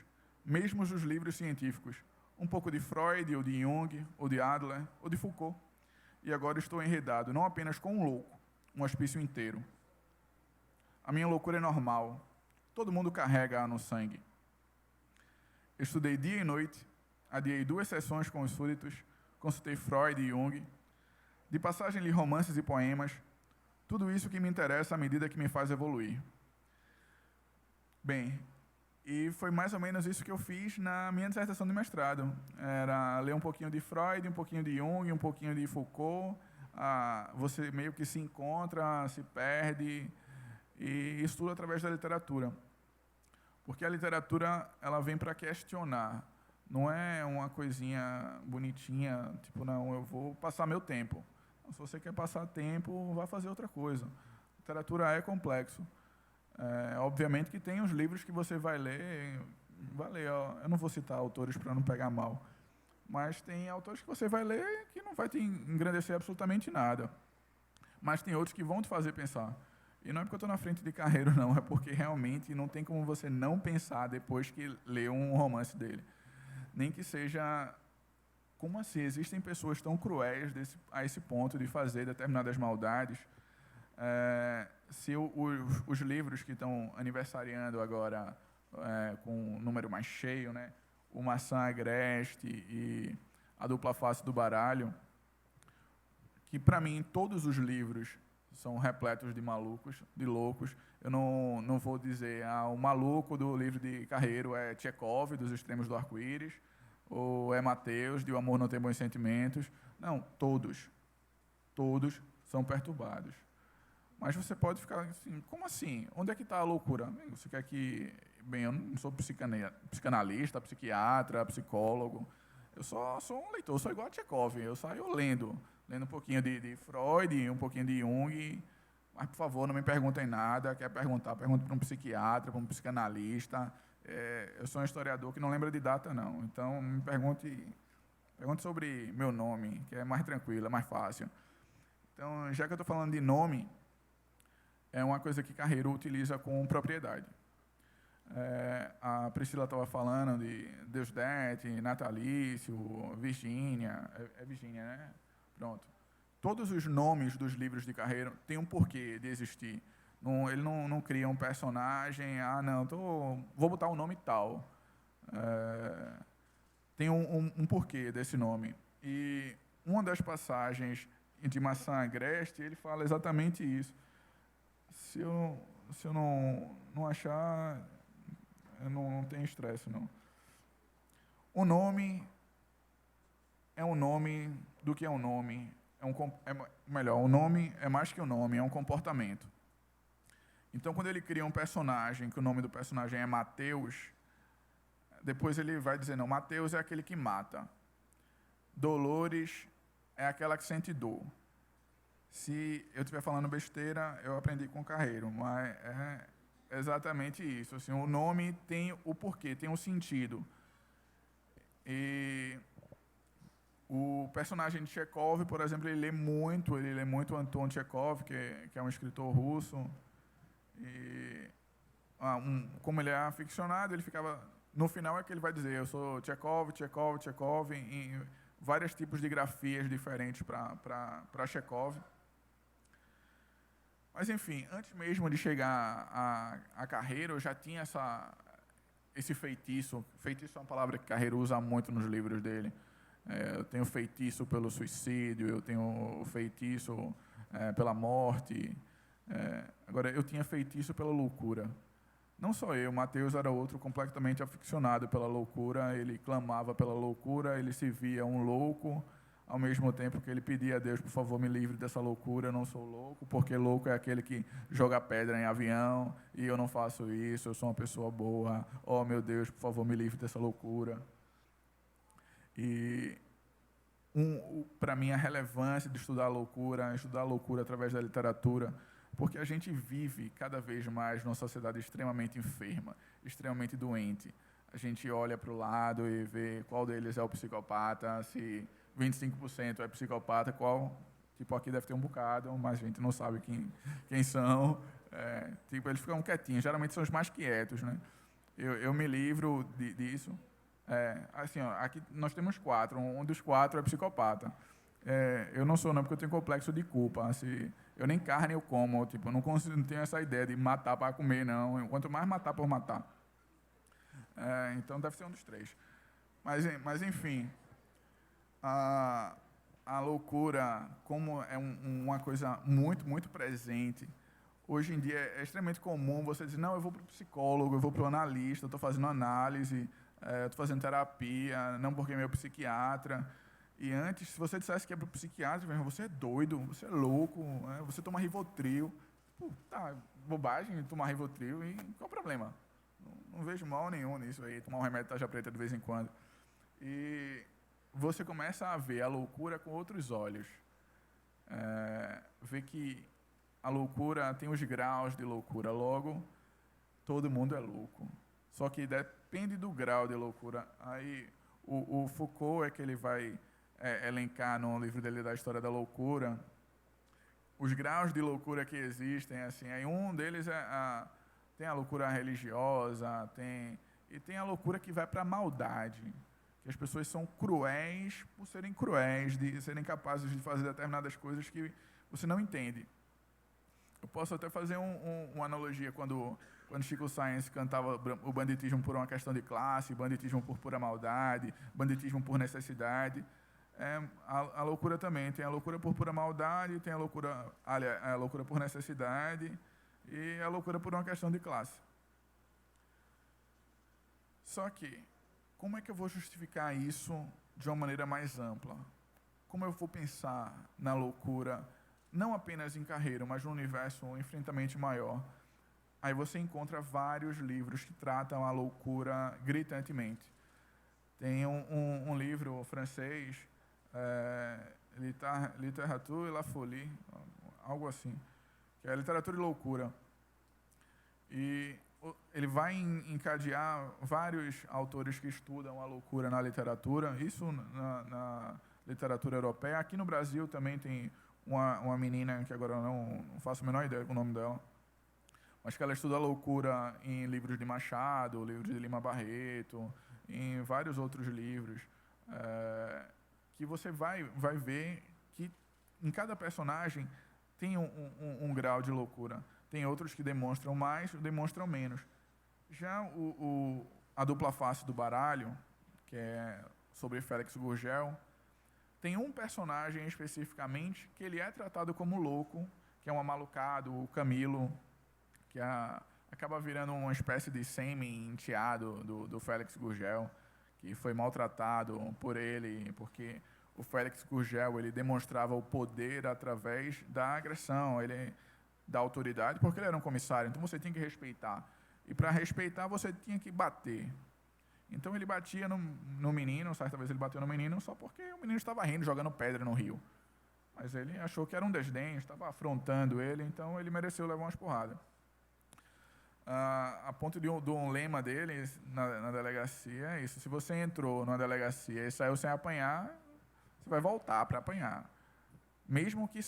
mesmo os livros científicos. Um pouco de Freud, ou de Jung, ou de Adler, ou de Foucault. E agora estou enredado, não apenas com um louco, um hospício inteiro. A minha loucura é normal. Todo mundo carrega-a no sangue. Estudei dia e noite, adiei 2 sessões com os súditos, consultei Freud e Jung. De passagem li romances e poemas. Tudo isso que me interessa à medida que me faz evoluir. Bem, e foi mais ou menos isso que eu fiz na minha dissertação de mestrado. Era ler um pouquinho de Freud, um pouquinho de Jung, um pouquinho de Foucault, você meio que se encontra, se perde, e isso tudo através da literatura. Porque a literatura, ela vem para questionar. Não é uma coisinha bonitinha, tipo, não, eu vou passar meu tempo. Se você quer passar tempo, vá fazer outra coisa. Literatura é complexo. Obviamente que tem os livros que você vai ler, ó, eu não vou citar autores para não pegar mal, mas tem autores que você vai ler que não vai te engrandecer absolutamente nada. Mas tem outros que vão te fazer pensar. E não é porque eu estou na frente de Carreiro, não, é porque realmente não tem como você não pensar depois que lê um romance dele. Nem que seja... Como assim? Existem pessoas tão cruéis a esse ponto de fazer determinadas maldades. Se os livros que estão aniversariando agora com um número mais cheio, né? O Maçã Agreste e A Dupla Face do Baralho, que, para mim, todos os livros são repletos de malucos, de loucos. Eu não vou dizer, o maluco do livro de Carreiro é Tchekov, dos Extremos do Arco-Íris, ou é Mateus, de O Amor Não Tem Bons Sentimentos. Não, todos são perturbados. Mas você pode ficar assim, como assim? Onde é que está a loucura? Você quer que... Bem, eu não sou psicanalista, psiquiatra, psicólogo. Eu só sou um leitor, sou igual a Tchekov. Eu saio lendo um pouquinho de Freud, um pouquinho de Jung. Mas, por favor, não me perguntem nada. Quer perguntar, pergunte para um psiquiatra, para um psicanalista. Eu sou um historiador que não lembra de data, não. Então, me pergunte sobre meu nome, que é mais tranquilo, é mais fácil. Então, já que eu estou falando de nome, é uma coisa que Carreiro utiliza com propriedade. A Priscila estava falando de Deusdete, Natalício, Virgínia. É Virgínia, né? Pronto. Todos os nomes dos livros de Carreiro têm um porquê de existir. Ele não cria um personagem, vou botar um nome tal. Tem um porquê desse nome. E uma das passagens de Maçã Agreste, ele fala exatamente isso. Se eu não achar, eu não tenho estresse, não. O nome é um nome do que é um nome. O nome é mais que um nome, é um comportamento. Então, quando ele cria um personagem, que o nome do personagem é Mateus, depois ele vai dizer, não, Mateus é aquele que mata. Dolores é aquela que sente dor. Se eu estiver falando besteira, eu aprendi com Carreiro, mas é exatamente isso. Assim, o nome tem o porquê, tem um sentido. E o personagem de Tchekov, por exemplo, ele lê muito Anton Tchekov, que é um escritor russo. E como ele é aficionado, ele ficava... No final é que ele vai dizer, eu sou Tchekov, em vários tipos de grafias diferentes para Tchekov. Mas, enfim, antes mesmo de chegar a Carreiro, eu já tinha esse feitiço. Feitiço é uma palavra que Carreiro usa muito nos livros dele. Eu tenho feitiço pelo suicídio, eu tenho feitiço pela morte. Agora, eu tinha feitiço pela loucura. Não só eu, Mateus era outro completamente aficionado pela loucura. Ele clamava pela loucura, ele se via um louco, ao mesmo tempo que ele pedia a Deus, por favor, me livre dessa loucura, eu não sou louco, porque louco é aquele que joga pedra em avião, e eu não faço isso, eu sou uma pessoa boa. Oh, meu Deus, por favor, me livre dessa loucura. E, para mim, a relevância de estudar a loucura através da literatura, porque a gente vive cada vez mais numa sociedade extremamente enferma, extremamente doente. A gente olha para o lado e vê qual deles é o psicopata, se 25% é psicopata, aqui deve ter um bocado, mas a gente não sabe quem são. Eles ficam quietinhos, geralmente são os mais quietos, né? Eu me livro disso. Aqui nós temos 4, um dos 4 é psicopata. Eu não sou não, porque eu tenho complexo de culpa. Eu nem carne eu como, não tenho essa ideia de matar para comer, não. Quanto mais matar por matar. Então deve ser um dos 3. Mas enfim, a loucura, como é uma coisa muito, muito presente, hoje em dia é extremamente comum você dizer, não, eu vou para o psicólogo, eu vou para o analista, eu estou fazendo análise, estou fazendo terapia, não porque é meu psiquiatra. E antes, se você dissesse que é para o psiquiatra, você é doido, você é louco, né? Você toma Rivotril. Pô, tá, bobagem tomar Rivotril, e qual o problema? Não vejo mal nenhum nisso aí, tomar um remédio tarja preta de vez em quando. E você começa a ver a loucura com outros olhos. Ver que a loucura tem os graus de loucura, logo, todo mundo é louco. Só que depende do grau de loucura. Aí, o Foucault é que ele vai elencar no livro dele da História da Loucura os graus de loucura que existem. Assim, aí um deles tem a loucura religiosa, e tem a loucura que vai para a maldade, que as pessoas são cruéis por serem cruéis, de serem capazes de fazer determinadas coisas que você não entende. Eu posso até fazer uma analogia quando Chico Science cantava o banditismo por uma questão de classe, banditismo por pura maldade, banditismo por necessidade. A loucura também tem a loucura por pura maldade, tem a loucura por necessidade e a loucura por uma questão de classe. Só que, como é que eu vou justificar isso de uma maneira mais ampla? Como eu vou pensar na loucura, não apenas em carreira, mas no universo infinitamente maior? Aí você encontra vários livros que tratam a loucura gritantemente. Tem um livro francês, Littérature et la folie, algo assim, que é Literatura e Loucura. E ele vai encadear vários autores que estudam a loucura na literatura, isso na literatura europeia. Aqui no Brasil também tem uma menina, que agora eu não faço a menor ideia do nome dela, mas que ela estuda a loucura em livros de Machado, livros de Lima Barreto, em vários outros livros, que você vai ver que em cada personagem tem um grau de loucura. Tem outros que demonstram mais, demonstram menos. Já a dupla face do baralho, que é sobre Félix Gurgel, tem um personagem especificamente que ele é tratado como louco, que é um amalucado, o Camilo, que acaba virando uma espécie de semi-enteado do Félix Gurgel, que foi maltratado por ele, porque o Félix Gurgel ele demonstrava o poder através da agressão, da autoridade, porque ele era um comissário, então você tinha que respeitar. E para respeitar, você tinha que bater. Então ele batia no menino, certa vez ele bateu no menino só porque o menino estava rindo, jogando pedra no rio. Mas ele achou que era um desdém, estava afrontando ele, então ele mereceu levar umas porradas. A ponto de um lema dele na delegacia é isso: se você entrou numa delegacia e saiu sem apanhar, você vai voltar para apanhar. Mesmo que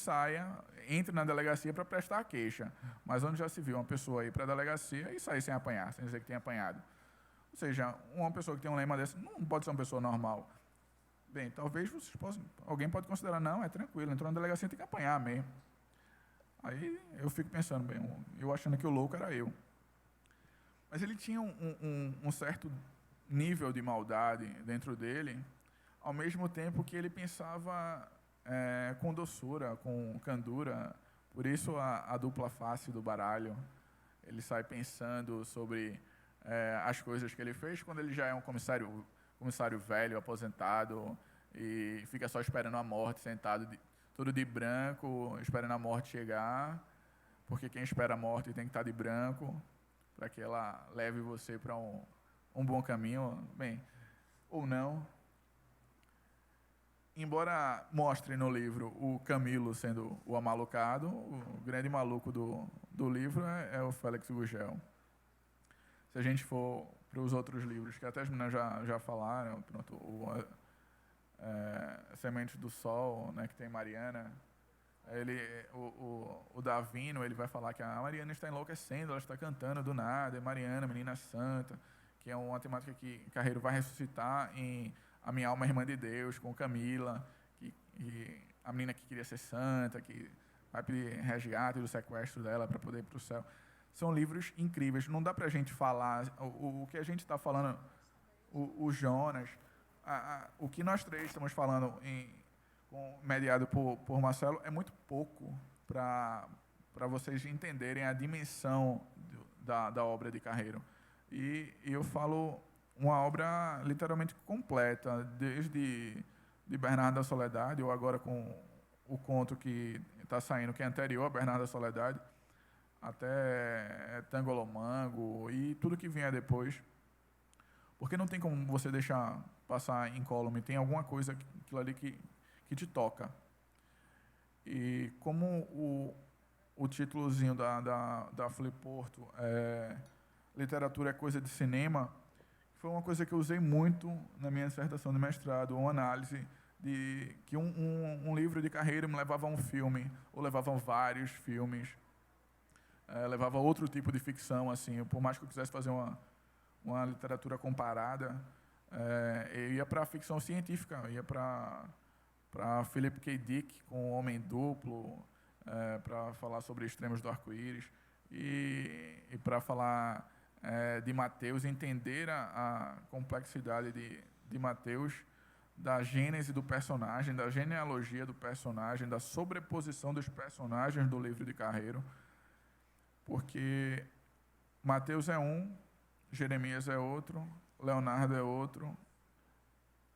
entre na delegacia para prestar a queixa. Mas onde já se viu uma pessoa ir para a delegacia e sair sem apanhar, sem dizer que tem apanhado? Ou seja, uma pessoa que tem um lema desse não pode ser uma pessoa normal. Bem, talvez alguém pode considerar, não, é tranquilo, entrou na delegacia, tem que apanhar mesmo. Aí eu fico pensando, bem, eu achando que o louco era eu. Mas ele tinha um certo nível de maldade dentro dele, ao mesmo tempo que ele pensava com doçura, com candura. Por isso a dupla face do baralho. Ele sai pensando sobre as coisas que ele fez quando ele já é um comissário velho, aposentado, e fica só esperando a morte, sentado todo de branco, esperando a morte chegar, porque quem espera a morte tem que estar de branco, para que ela leve você para um bom caminho, bem, ou não. Embora mostre no livro o Camilo sendo o amalucado, o grande maluco do livro é o Félix Gurgel. Se a gente for para os outros livros, que até as meninas já falaram, pronto, Sementes do Sol, né, que tem Mariana, o Davino, ele vai falar que a Mariana está enlouquecendo, ela está cantando do nada, é Mariana, menina santa, que é uma temática que Carreiro vai ressuscitar em A Minha Alma é Irmã de Deus, com Camila, e a menina que queria ser santa, que vai pedir resgate do sequestro dela para poder ir para o céu. São livros incríveis, não dá para a gente falar, o que a gente está falando, o Jonas, o que nós três estamos falando mediado por Marcelo, é muito pouco para vocês entenderem a dimensão da obra de Carreiro. E eu falo uma obra literalmente completa, desde de Bernardo da Soledade, ou agora com o conto que está saindo, que é anterior a Bernardo da Soledade, até Tangolomango e tudo que vier depois. Porque não tem como você deixar passar incólume, tem alguma coisa aquilo ali que te toca. E como o títulozinho da Fliporto é Literatura é Coisa de Cinema, foi uma coisa que eu usei muito na minha dissertação de mestrado, uma análise de que um livro de carreira me levava a um filme, ou levava a vários filmes, levava a outro tipo de ficção, assim, por mais que eu quisesse fazer uma literatura comparada, eu ia para a ficção científica, eu ia para Philip K. Dick, com O Homem Duplo, para falar sobre extremos do arco-íris, e para falar de Mateus, entender a complexidade de Mateus, da gênese do personagem, da genealogia do personagem, da sobreposição dos personagens do livro de Carreiro, porque Mateus é um, Jeremias é outro, Leonardo é outro,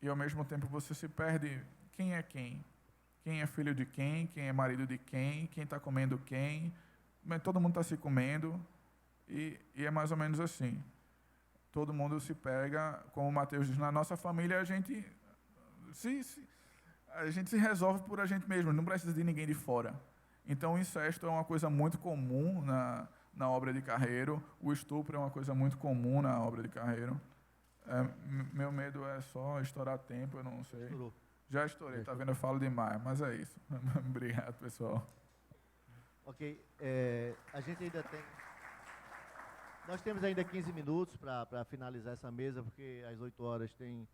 e ao mesmo tempo você se perde quem é quem. Quem é filho de quem é marido de quem está comendo quem, todo mundo está se comendo, e é mais ou menos assim. Todo mundo se pega, como o Mateus diz, na nossa família a gente se resolve por a gente mesmo, não precisa de ninguém de fora. Então o incesto é uma coisa muito comum na obra de Carreiro, o estupro é uma coisa muito comum na obra de Carreiro. Meu medo é só estourar tempo, eu não sei. Estourou. Já estourei, tá vendo? Eu falo demais, mas é isso. Obrigado, pessoal. Ok, a gente ainda tem... Nós temos ainda 15 minutos para finalizar essa mesa, porque às 8 horas tem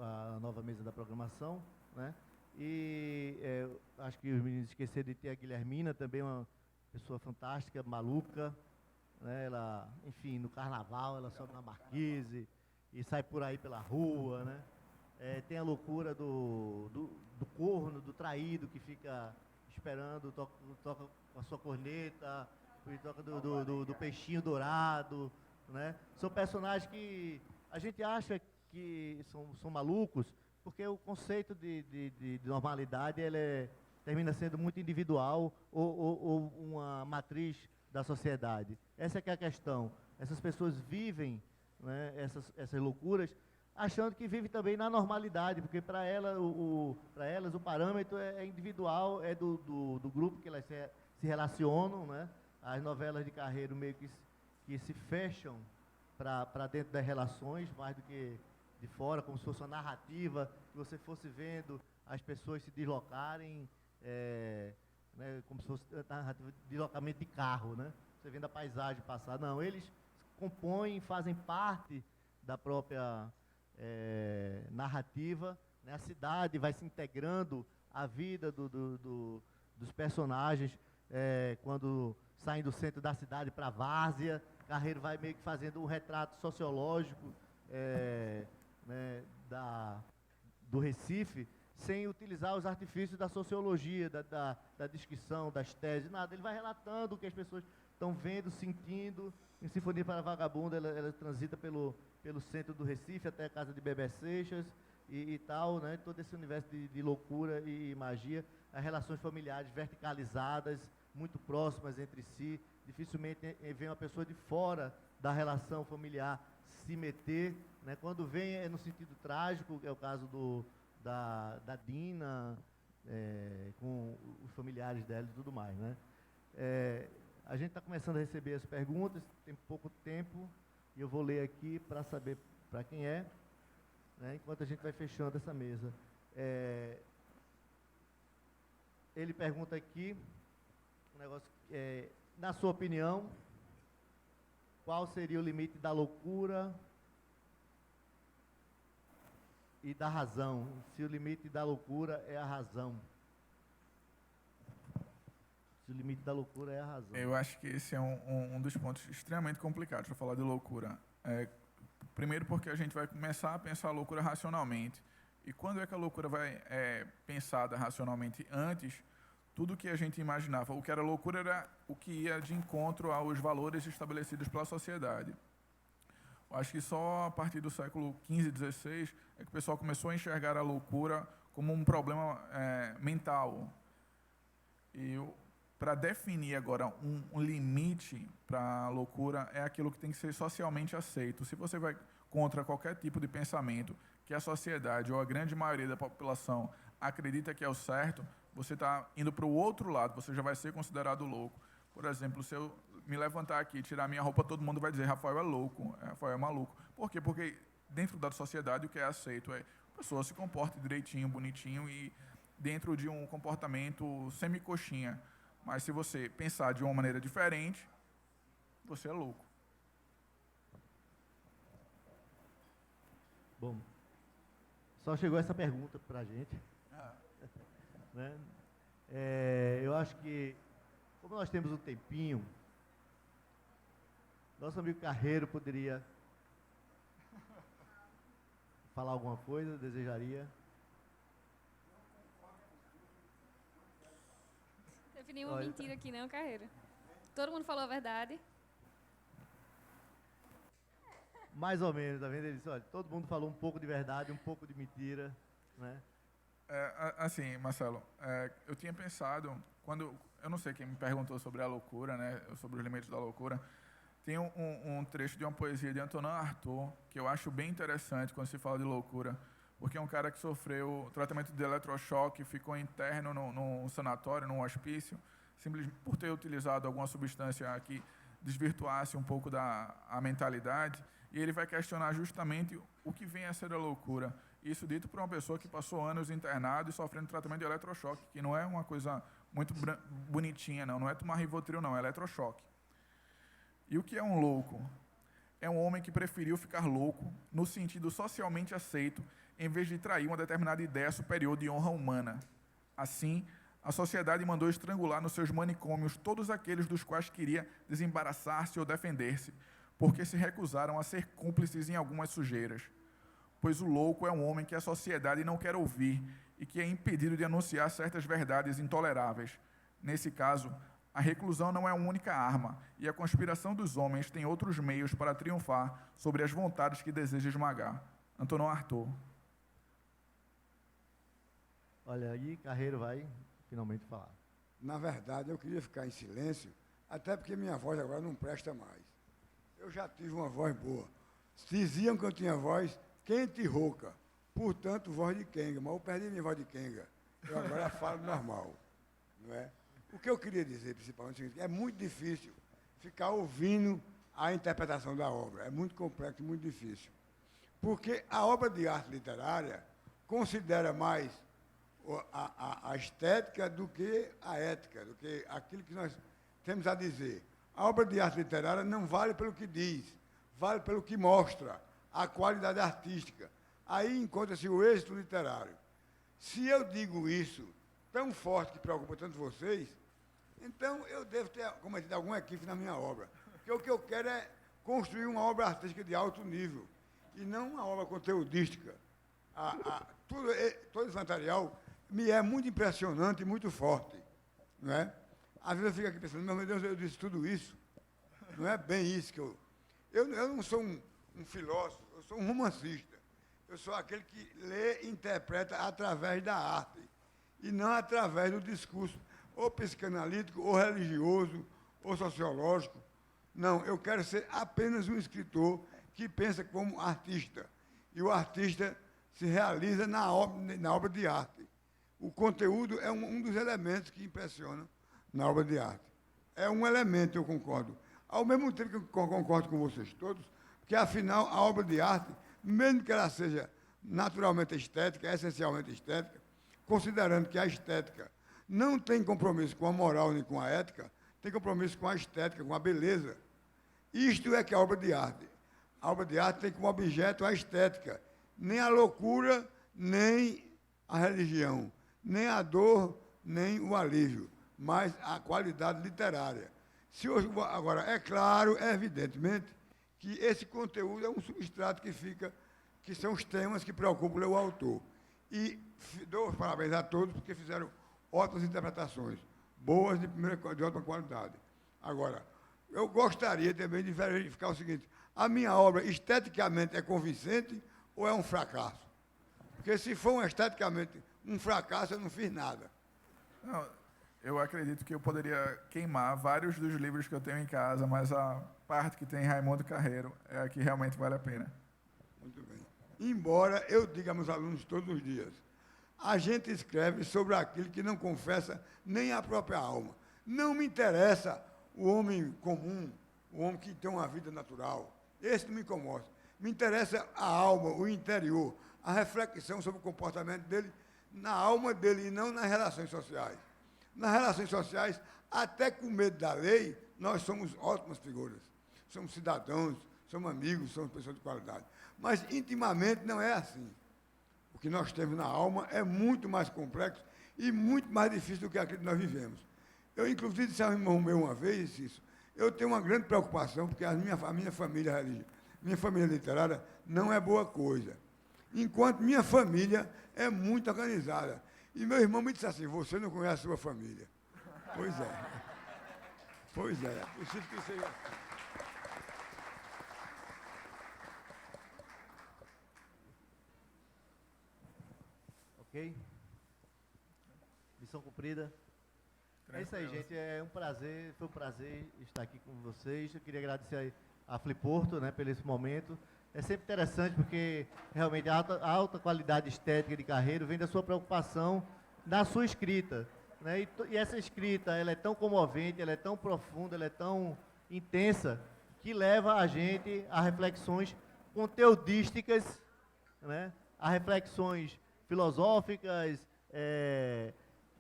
a nova mesa da programação, né? E acho que os meninos esqueceram de ter a Guilhermina, também uma pessoa fantástica, maluca, né? Ela, enfim, no carnaval, ela sobe na marquise e sai por aí pela rua, né? Tem a loucura do corno, do traído, que fica esperando, toca com a sua corneta, e toca do peixinho dourado, né? São personagens que a gente acha que são malucos, porque o conceito de normalidade termina sendo muito individual ou uma matriz da sociedade. Essa é que é a questão. Essas pessoas vivem, né, essas loucuras, achando que vivem também na normalidade, porque para elas o parâmetro é individual, é do grupo que elas se relacionam, né? As novelas de Carreiro meio que se fecham para dentro das relações, mais do que de fora, como se fosse uma narrativa, que você fosse vendo as pessoas se deslocarem, né, como se fosse narrativa de deslocamento de carro, né? Você vendo a paisagem passar. Não, eles compõem, fazem parte da própria narrativa, né? A cidade vai se integrando à vida dos personagens, quando saem do centro da cidade para a várzea. Carreiro vai meio que fazendo um retrato sociológico né, do Recife, sem utilizar os artifícios da sociologia, da descrição, das teses, nada. Ele vai relatando o que as pessoas estão vendo, sentindo. Em Sinfonia para a Vagabunda, ela transita pelo centro do Recife até a casa de Bebé Seixas e tal, né? Todo esse universo de loucura e magia, as relações familiares verticalizadas, muito próximas entre si. Dificilmente vem uma pessoa de fora da relação familiar se meter, né? Quando vem é no sentido trágico, que é o caso da Dina, com os familiares dela e tudo mais, né? A gente está começando a receber as perguntas, tem pouco tempo, e eu vou ler aqui para saber para quem é, né? Enquanto a gente vai fechando essa mesa. Ele pergunta aqui, um negócio, na sua opinião, qual seria o limite da loucura e da razão? Se o limite da loucura é a razão. Se o limite da loucura é a razão. Eu acho que esse é um dos pontos extremamente complicados para falar de loucura. Primeiro porque a gente vai começar a pensar a loucura racionalmente. E quando é que a loucura vai pensada racionalmente? Antes, tudo que a gente imaginava, o que era loucura era o que ia de encontro aos valores estabelecidos pela sociedade. Eu acho que só a partir do século XV, XVI, é que o pessoal começou a enxergar a loucura como um problema mental. E para definir agora um limite para a loucura, é aquilo que tem que ser socialmente aceito. Se você vai contra qualquer tipo de pensamento que a sociedade ou a grande maioria da população acredita que é o certo, você está indo para o outro lado, você já vai ser considerado louco. Por exemplo, se eu me levantar aqui e tirar minha roupa, todo mundo vai dizer Rafael é louco, Rafael é maluco. Por quê? Porque dentro da sociedade o que é aceito é a pessoa se comporte direitinho, bonitinho e dentro de um comportamento semi-coxinha. Mas se você pensar de uma maneira diferente, você é louco. Bom, só chegou essa pergunta para a gente. Né? Eu acho que, como nós temos um tempinho, nosso amigo Carreiro poderia falar alguma coisa, desejaria. Não teve nenhuma mentira aqui não, Carreiro. Todo mundo falou a verdade. Mais ou menos, tá vendo? Ele disse, olha, todo mundo falou um pouco de verdade, um pouco de mentira, né? Assim, Marcelo, eu tinha pensado, eu não sei quem me perguntou sobre a loucura, né, sobre os limites da loucura, tem um trecho de uma poesia de Antonin Artaud, que eu acho bem interessante quando se fala de loucura, porque é um cara que sofreu tratamento de eletrochoque, ficou interno num sanatório, num hospício, simplesmente por ter utilizado alguma substância que desvirtuasse um pouco a mentalidade, e ele vai questionar justamente o que vem a ser a loucura. Isso dito por uma pessoa que passou anos internado e sofrendo tratamento de eletrochoque, que não é uma coisa muito bonitinha, não é tomar Rivotril, não, é eletrochoque. E o que é um louco? É um homem que preferiu ficar louco no sentido socialmente aceito, em vez de trair uma determinada ideia superior de honra humana. Assim, a sociedade mandou estrangular nos seus manicômios todos aqueles dos quais queria desembaraçar-se ou defender-se, porque se recusaram a ser cúmplices em algumas sujeiras. Pois o louco é um homem que a sociedade não quer ouvir e que é impedido de anunciar certas verdades intoleráveis. Nesse caso, a reclusão não é a única arma, e a conspiração dos homens tem outros meios para triunfar sobre as vontades que deseja esmagar. Antonin Artaud. Olha, aí Carreiro vai finalmente falar. Na verdade, eu queria ficar em silêncio, até porque minha voz agora não presta mais. Eu já tive uma voz boa. Diziam que eu tinha voz quente e rouca, portanto, voz de quenga, mas eu perdi minha voz de quenga. Eu agora falo normal, não é? O que eu queria dizer, principalmente, é o seguinte, é muito difícil ficar ouvindo a interpretação da obra. É muito complexo e muito difícil. Porque a obra de arte literária considera mais a estética do que a ética, do que aquilo que nós temos a dizer. A obra de arte literária não vale pelo que diz, vale pelo que mostra, a qualidade artística. Aí encontra-se o êxito literário. Se eu digo isso tão forte que preocupa tanto vocês, então eu devo ter cometido algum equívoco na minha obra. Porque o que eu quero é construir uma obra artística de alto nível, e não uma obra conteudística. Todo esse material me é muito impressionante e muito forte. Não é? Às vezes eu fico aqui pensando, meu Deus, eu disse tudo isso. Não é bem isso que eu não sou um filósofo, eu sou um romancista. Eu sou aquele que lê e interpreta através da arte, e não através do discurso, ou psicanalítico, ou religioso, ou sociológico. Não, eu quero ser apenas um escritor que pensa como artista. E o artista se realiza na obra de arte. O conteúdo é um dos elementos que impressionam na obra de arte. É um elemento, eu concordo. Ao mesmo tempo que eu concordo com vocês todos, porque, afinal, a obra de arte, mesmo que ela seja naturalmente estética, essencialmente estética, considerando que a estética não tem compromisso com a moral nem com a ética, tem compromisso com a estética, com a beleza. Isto é que é a obra de arte. A obra de arte tem como objeto a estética, nem a loucura, nem a religião, nem a dor, nem o alívio, mas a qualidade literária. Agora, é claro, evidentemente, que esse conteúdo é um substrato que são os temas que preocupam o autor. E dou os parabéns a todos, porque fizeram ótimas interpretações, boas de ótima qualidade. Agora, eu gostaria também de verificar o seguinte, a minha obra esteticamente é convincente ou é um fracasso? Porque se for esteticamente um fracasso, eu não fiz nada. Não, eu acredito que eu poderia queimar vários dos livros que eu tenho em casa, mas a parte que tem Raimundo Carreiro é a que realmente vale a pena. Muito bem. Embora eu diga aos meus alunos todos os dias, a gente escreve sobre aquilo que não confessa nem a própria alma. Não me interessa o homem comum, o homem que tem uma vida natural. Esse não me incomoda. Me interessa a alma, o interior, a reflexão sobre o comportamento dele na alma dele e não nas relações sociais. Nas relações sociais, até com medo da lei, nós somos ótimas figuras. Somos cidadãos, somos amigos, somos pessoas de qualidade. Mas intimamente não é assim. O que nós temos na alma é muito mais complexo e muito mais difícil do que aquilo que nós vivemos. Eu, inclusive, disse a um irmão meu uma vez isso. Eu tenho uma grande preocupação, porque a minha família religiosa, minha família literária, não é boa coisa. Enquanto minha família é muito organizada. E meu irmão me disse assim, você não conhece a sua família. Pois é. Pois é. É possível que seja. Ok? Missão cumprida. É isso aí, gente. É um prazer, foi um prazer estar aqui com vocês. Eu queria agradecer a Fliporto, né, pelo esse momento. É sempre interessante porque realmente a alta qualidade estética de Carreiro vem da sua preocupação na sua escrita, né? E essa escrita, ela é tão comovente, ela é tão profunda, ela é tão intensa que leva a gente a reflexões conteudísticas, né? A reflexões filosóficas,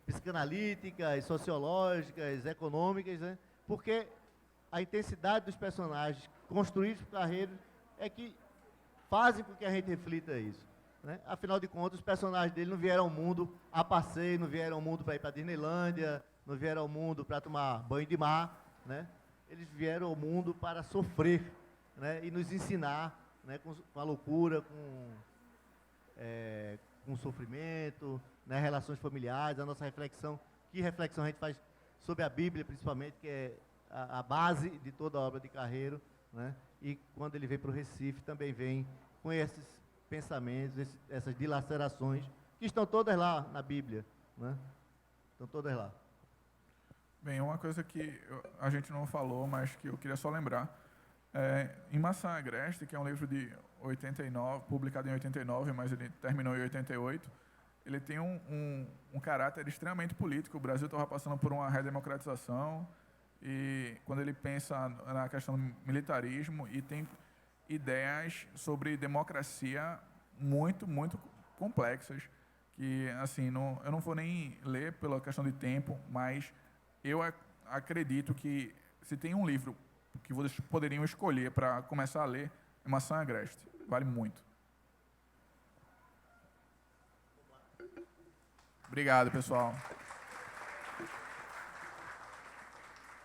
psicanalíticas, sociológicas, econômicas, né? Porque a intensidade dos personagens construídos por Carreiro é que fazem com que a gente reflita isso, né? Afinal de contas, os personagens dele não vieram ao mundo a passeio, não vieram ao mundo para ir para a Disneylândia, não vieram ao mundo para tomar banho de mar, né? Eles vieram ao mundo para sofrer, né? E nos ensinar, né? Com a loucura, com o sofrimento, né? Relações familiares, a nossa reflexão. Que reflexão a gente faz sobre a Bíblia, principalmente, que é a base de toda a obra de Carreiro, né? E quando ele vem para o Recife, também vem com esses pensamentos, essas dilacerações, que estão todas lá na Bíblia, né? Estão todas lá. Bem, uma coisa que a gente não falou, mas que eu queria só lembrar, em Maçã Agreste, que é um livro de 89, publicado em 89, mas ele terminou em 88, ele tem um caráter extremamente político. O Brasil estava passando por uma redemocratização, e quando ele pensa na questão do militarismo, e tem ideias sobre democracia muito, muito complexas, que, assim, eu não vou nem ler pela questão de tempo, mas eu acredito que se tem um livro que vocês poderiam escolher para começar a ler, é Maçã Agreste. Vale muito. Obrigado, pessoal.